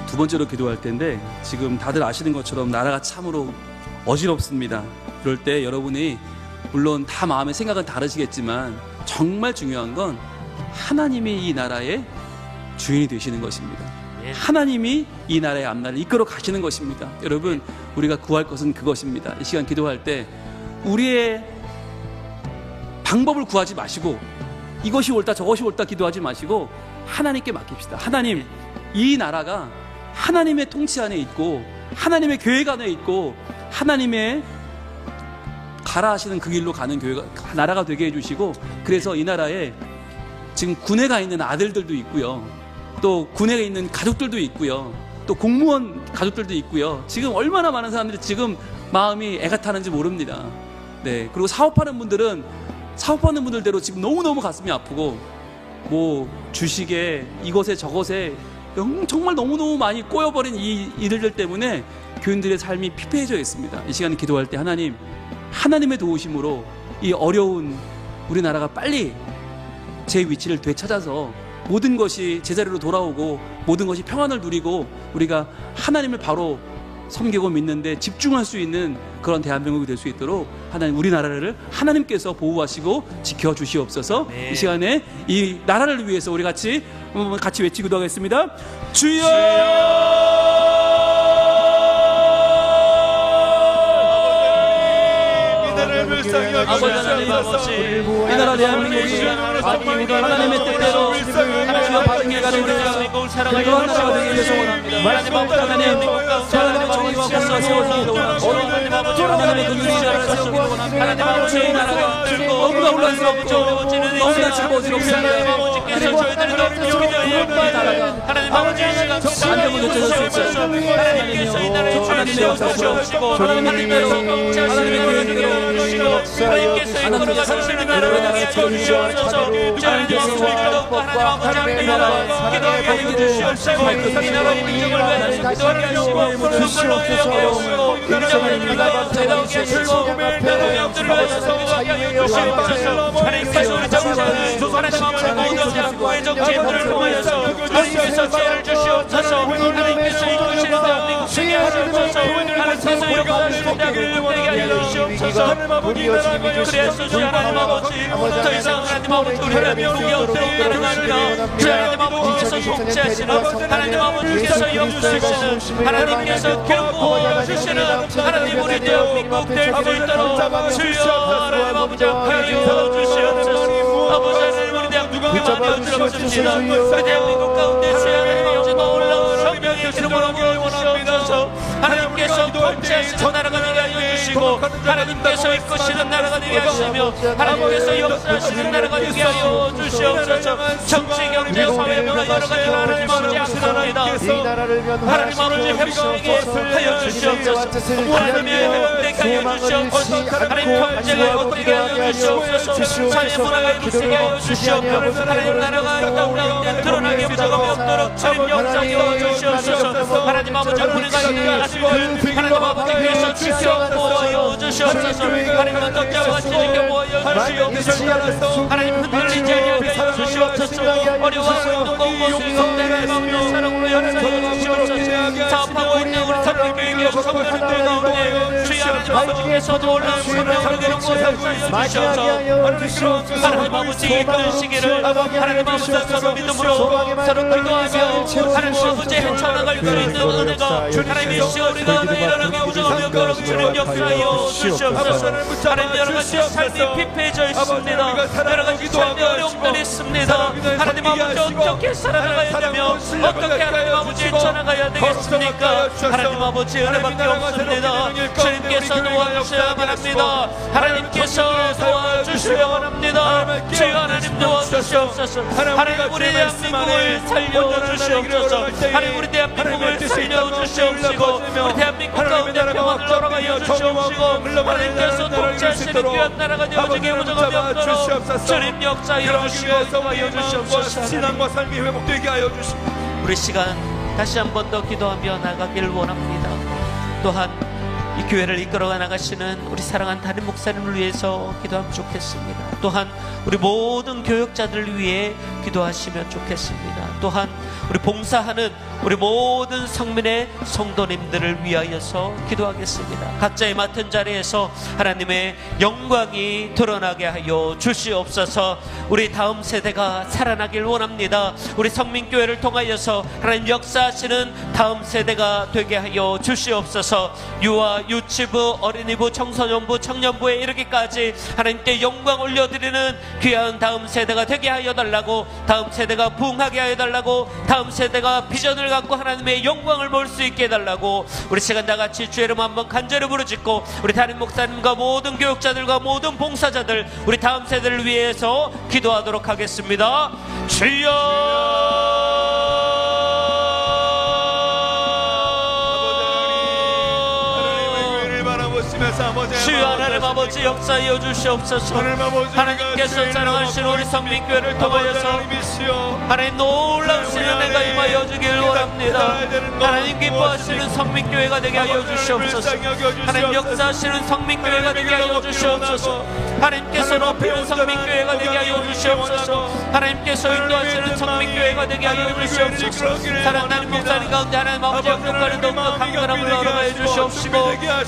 두 번째로 기도할 텐데, 지금 다들 아시는 것처럼 나라가 참으로 어지럽습니다. 그럴 때 여러분이 물론 다 마음의 생각은 다르시겠지만 정말 중요한 건 하나님이 이 나라의 주인이 되시는 것입니다. 하나님이 이 나라의 앞날을 이끌어 가시는 것입니다. 여러분, 우리가 구할 것은 그것입니다. 이 시간 기도할 때 우리의 방법을 구하지 마시고, 이것이 옳다 저것이 옳다 기도하지 마시고 하나님께 맡깁시다. 하나님, 이 나라가 하나님의 통치 안에 있고 하나님의 계획 안에 있고 하나님의 가라 하시는 그 길로 가는 교회가, 나라가 되게 해주시고, 그래서 이 나라에 지금 군에 가 있는 아들들도 있고요, 또 군에 있는 가족들도 있고요, 또 공무원 가족들도 있고요. 지금 얼마나 많은 사람들이 지금 마음이 애가 타는지 모릅니다. 네, 그리고 사업하는 분들은 사업하는 분들대로 지금 너무너무 가슴이 아프고, 뭐 주식에 이것에 저것에 정말 너무너무 많이 꼬여버린 이 일들 때문에 교인들의 삶이 피폐해져 있습니다. 이 시간에 기도할 때 하나님, 하나님의 도우심으로 이 어려운 우리나라가 빨리 제 위치를 되찾아서 모든 것이 제자리로 돌아오고 모든 것이 평안을 누리고 우리가 하나님을 바로 섬기고 믿는데 집중할 수 있는 그런 대한민국이 될 수 있도록 하나님, 우리나라를 하나님께서 보호하시고 지켜주시옵소서. 네. 이 시간에 이 나라를 위해서 우리 같이 외치기도 하겠습니다. 주여! 아버지 하나님, 이 나라 대한민국이 하나님의 뜻대로 주여 바른 길 가는 우리가 그러한 나라가 되기 위해서 원합니다. 하나님의 정의와 공의가 세워지기를 원합니다. 하나님의 긍휼이 세워지기를 원합니다. 하나님의 나라가 너무나 혼란스럽고 너무나 참 어지럽습니다. 하나님 아버지의 시간 안정을 되찾을 수 있어요. 하나님의 역사시고 하나님의 뜻대로 하나님의 계획대로 하나님께서 이끌어 가시는 나라를 지켜주시옵소서. 하나님께서 하나님의 나라 기도하게 주시옵소서. 이 나라 민족을 위해서 기도하게 하시고 주시옵소서. 하나님입니다. 대다하게 하시고 대다하게 엎드려서 기도하게 주시옵소서. 하나님께서 우리 정치하는 하나님 아버지 모든 양고의 정치인들을 통하여서 하나님께서 지혜를 주시옵소서. 하나님께서 이끄시는 대한민국 되게 하시옵소서. 하나님께서 역사하시고 되게 하여 주시옵소서. 하나님 아버지 나라가 그래서 주 하나님 아버지 더 이상 하나님 아버지 우리 대한민국이 어떻게 되는 아니라 주 하나님 아버지께서 통치하시는 하나님 아버지께서 영주시는 하나님께서 견고하여 주시는 하나님 우리 대한민국 될 수 있도록 주여 하나님 아버지 하여 주시옵소서. 아버지 하나님 우리 대한민국이 많이 어지럽습니다. 우리 대한민국 가운데 주여 하나님 아버지 놀라운 성령의 기름으로 부어주시옵소서. 하나님께서 통치하시는 나라가 되게 하여 주시고 하나님께서 이끄시는 나라가 되게 하시며 하나님께서 역사하시는 나라가 되게 하여 주시옵소서. 정치, 경제, 사회, 문화 여러 가지 하나님 아버지 악합니다. 하나님 아버지 회복되게 하여 주시옵소서. 하나님의 회복되게 하여 주시옵소서. 하나님 경제가 회복되게 하여 주시옵소서. 사회 문화가 회복되게 하여 주시옵소서. 하나님 나라가 이 땅 가운데 드러나게 부족함이 없도록 주님 역사하여 주시옵소서. 하나님 아버지 우리가 일어나시고 하나님 아버지께서 지켜보여 주시옵소서. 하나님 어떻게 같이 지켜보여 주시옵소서. 하나님 흔들리지 않게 하여 주시옵소서. 어려워하고 있는 곳곳을 성대를 막는 사랑으로 역사하여 주시옵소서. 사업하고 있는 우리 성교육의 성도님들 가운데 주여 하나님 아버지께서 놀라운 성령으로 이런 곳을 역사하여 주시옵소서. 하나님 아버지 이끄시기를 하나님 아버지 서로 믿음으로 서로 기도하며 하나님 아버지 헤쳐나갈 수 있는 은혜가 하나님의 시간 우리 가운데 일어나게 우정하며 거룩 주님 역사하여 주시옵소서. 하나님 여러 가지 삶이 피폐해져 있습니다. 여러 가지 삶의 어려움들이 있습니다. 하나님 아버지 어떻게 살아나가야 되며 어떻게 하나님 아버지 헤쳐나가야 되겠습니까? 하나님 아버지 은혜밖에 없습니다. 주님께서 도와주셔야만 합니다. 하나님께서 도와주시려만 합니다. 주여 하나님 도와주시옵소서. 하나님 우리 대한민국을 살려주시옵소서. 하나님 우리 대한민국을 살려주시옵시고 우리 대한민국 가운데 평안을 허락하여 주시옵시고 하나님께서 통치하시는 귀한 나라가 되어지게 무정함이 없도록 주님 역사하여 주시고 인도하여 주시옵소서. 신앙과 삶이 회복되게 하여 주시옵소서. 우리 시간 다시 한 번 더 기도하며 나가길 원합니다. 또한 이 교회를 이끌어가 나가시는 우리 사랑한 담임 목사님을 위해서 기도하면 좋겠습니다. 또한 우리 모든 교역자들을 위해 기도하시면 좋겠습니다. 또한 우리 봉사하는 우리 모든 성민의 성도님들을 위하여서 기도하겠습니다. 각자의 맡은 자리에서 하나님의 영광이 드러나게 하여 주시옵소서. 우리 다음 세대가 살아나길 원합니다. 우리 성민교회를 통하여서 하나님 역사하시는 다음 세대가 되게 하여 주시옵소서. 유아, 유치부, 어린이부, 청소년부, 청년부에 이르기까지 하나님께 영광 올려드리는 귀한 다음 세대가 되게 하여 달라고, 다음 세대가 부흥하게 하여 달라고, 다음 세대가 비전을 갖고 하나님의 영광을 볼 수 있게 해달라고 우리 시간 다같이 주의 이름 한번 간절히 부르짖고 우리 담임 목사님과 모든 교육자들과 모든 봉사자들 우리 다음 세대를 위해서 기도하도록 하겠습니다. 주여 주여 하나님 아버지 역사하여 주시옵소서. 하나님께서 사랑하시는 우리 성민교회를 통하여서 하나님 놀라우신 은혜가 임하여 주길 원합니다. 하나님 기뻐하시는 성민교회가 되게 하여 주시옵소서. 하나님 역사하시는 성민교회가 되게 하여 주시옵소서. 하나님께서 높이는 성민교회가 되게 하여 주시옵소서. 하나님께서 인도하시는 성민교회가 되게 하여 주시옵소서. 사랑하는 목사님 가운데 하나님 아버지 역사를 더욱더 강건함을 허락하여 주시옵시고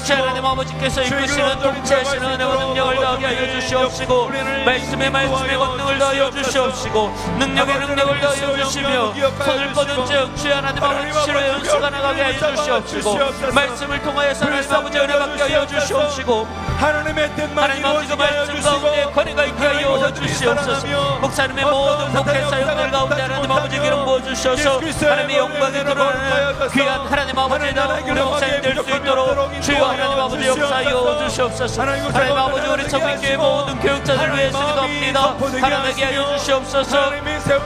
하나님 아버지께서 이끄시는 통치하시는 은혜와 능력을 더하게 하여 주시옵시고 말씀에 권능을 더하여 주시옵시고 능력에 능력을 더하여 주시며 손을 뻗은 즉 주여 하나님 아버지 치료의 은수가 나가게 하여 주시옵시고 말씀을 통하여서 하나님 아버지 은혜 받게 하여 주시옵시고 하나님의 뜻만 하나님 아버지 그 말씀 가운데 권위가 있게 하여 주시옵소서. 목사님의 모든 목회 사역들 가운데 하나님 아버지 기름 부어주셔서 하나님의 영광이 드러나는 귀한 하나님 아버지나 우리 목사님 될 수 있도록 주여 하나님 아버지 역사하여 주시옵소서. 하나님 아버지 우리 성민교회 모든 교육자들 위해 기도합니다. 하나님께 하여 주시옵소서.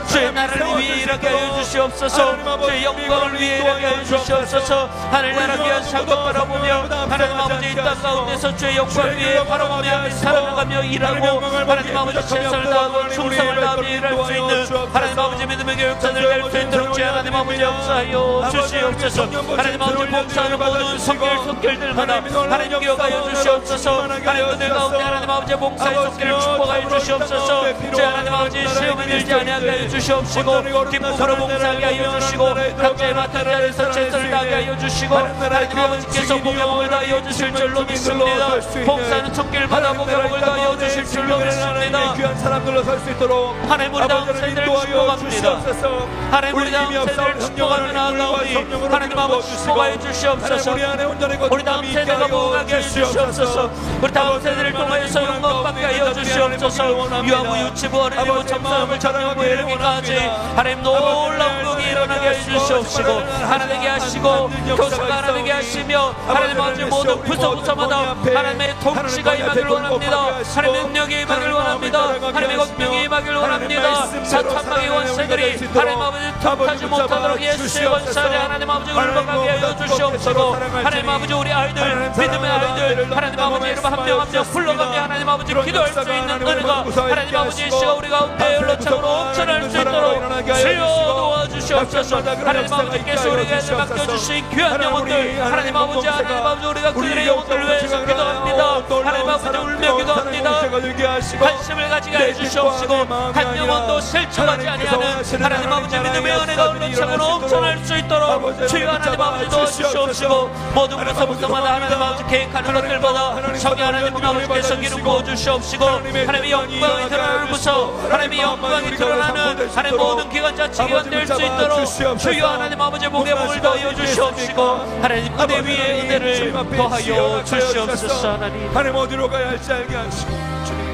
주의 나라를 위해 일하게 하여 주시옵소서. 주의 영광을 위해 일하게 하여 주시옵소서. 하늘나라 귀한 상급 바라보며 하나님 아버지 이 땅 가운데서 주의 영광을 위해 바라보며 살아나가며 일하고 하나님 아버지 최선을 다하고 충성을 다하며 일할 수 있는 하나님 아버지 믿음의 교육자들 될 수 있도록 주의 하나님 아버지 역사하여 주시옵소서. 하나님 아버지 봉사하는 모든 성교 될 손길들마다 하나님 기억하여 주시옵소서. 하나님 그들 가운데 하나님 아버지 봉사의 손길을 축복하여 주시옵소서. 제 하나님 아버지 시험에 들지 아니하게 하여 주시옵시고 기쁨으로 봉사하게 하여 주시고 각자의 맡은 자리에서 최선을 다하게 하여 주시고 하나님 아버지께서 복의 복을 다하여 주실 줄로 믿습니다. 봉사하는 손길 받아 복의 복을 다하여 주실 줄로 믿습니다. 귀한 사람들로 설 수 있도록 하나님 우리 다음 세대를 축복합니다. 하나님 우리 다음 세대를 축복하며 나아가오니 하나님 아버지 축복하여 주시옵소서. 우리 다음 세대가 보호하게 하여 주시옵소서. 우리 다음 세대를 통하여서 영광받게 하여 주시옵소서. 유아부 유치부 어린이부 청소년부 청년부 이르기까지 하나님 놀라운 복이 일어나게 하여 주시옵시고 하나 되게 하시고 교사가 하나 되게 하시며 하나님 아버지 모든 부서부서마다 하나님의 통치가 임하길 원합니다. 하나님의 능력이 임하길 원합니다. 하나님의 권명이 임하길 원합니다. 사탄마귀 원세들이 하나님 아버지 틈타지 못하도록 예수의 원사를 하나님 아버지 울먹하게 하여 주시옵시고 하나님 아버지 우리 아이들 믿음의 아이들 하나님 아버지 이름 한 명 한 명 불러가며 하나님 아버지 기도할 수 있는 은혜가 하나님 아버지 이 시간 우리 가운데 연락창으로 넘쳐날 수 있도록 주여 도와주시옵소서. 하나님 아버지께서 우리에게 맡겨주신 귀한 영혼들 하나님 아버지 우리가 그들의 영혼들을 위해서 기도합니다. 하나님 아버지 울며 기도합니다. 관심을 가지게 해주시옵시고 한 영혼도 실추하지 아니하는 하나님 아버지 믿음의 은혜가 연락창으로 넘쳐날 수 있도록 주여 하나님 아버지 도와주시옵시고 모든 부서부서마다 하나님 아버지 계획하는 것들보다 성령 하나님 아버지께서 기름 부어주시옵시고 하나님의 영광이 드러나는 부서 하나님의 영광이 드러나는 하나님 모든 기관자치 기관 될 수 있도록 주여 하나님 아버지 목에 몸을 더하여 주시옵시고 하나님 은혜 위에 은혜를 더하여 주시옵소서. 하나님 어디로 가야 할지 알게 하시고 주님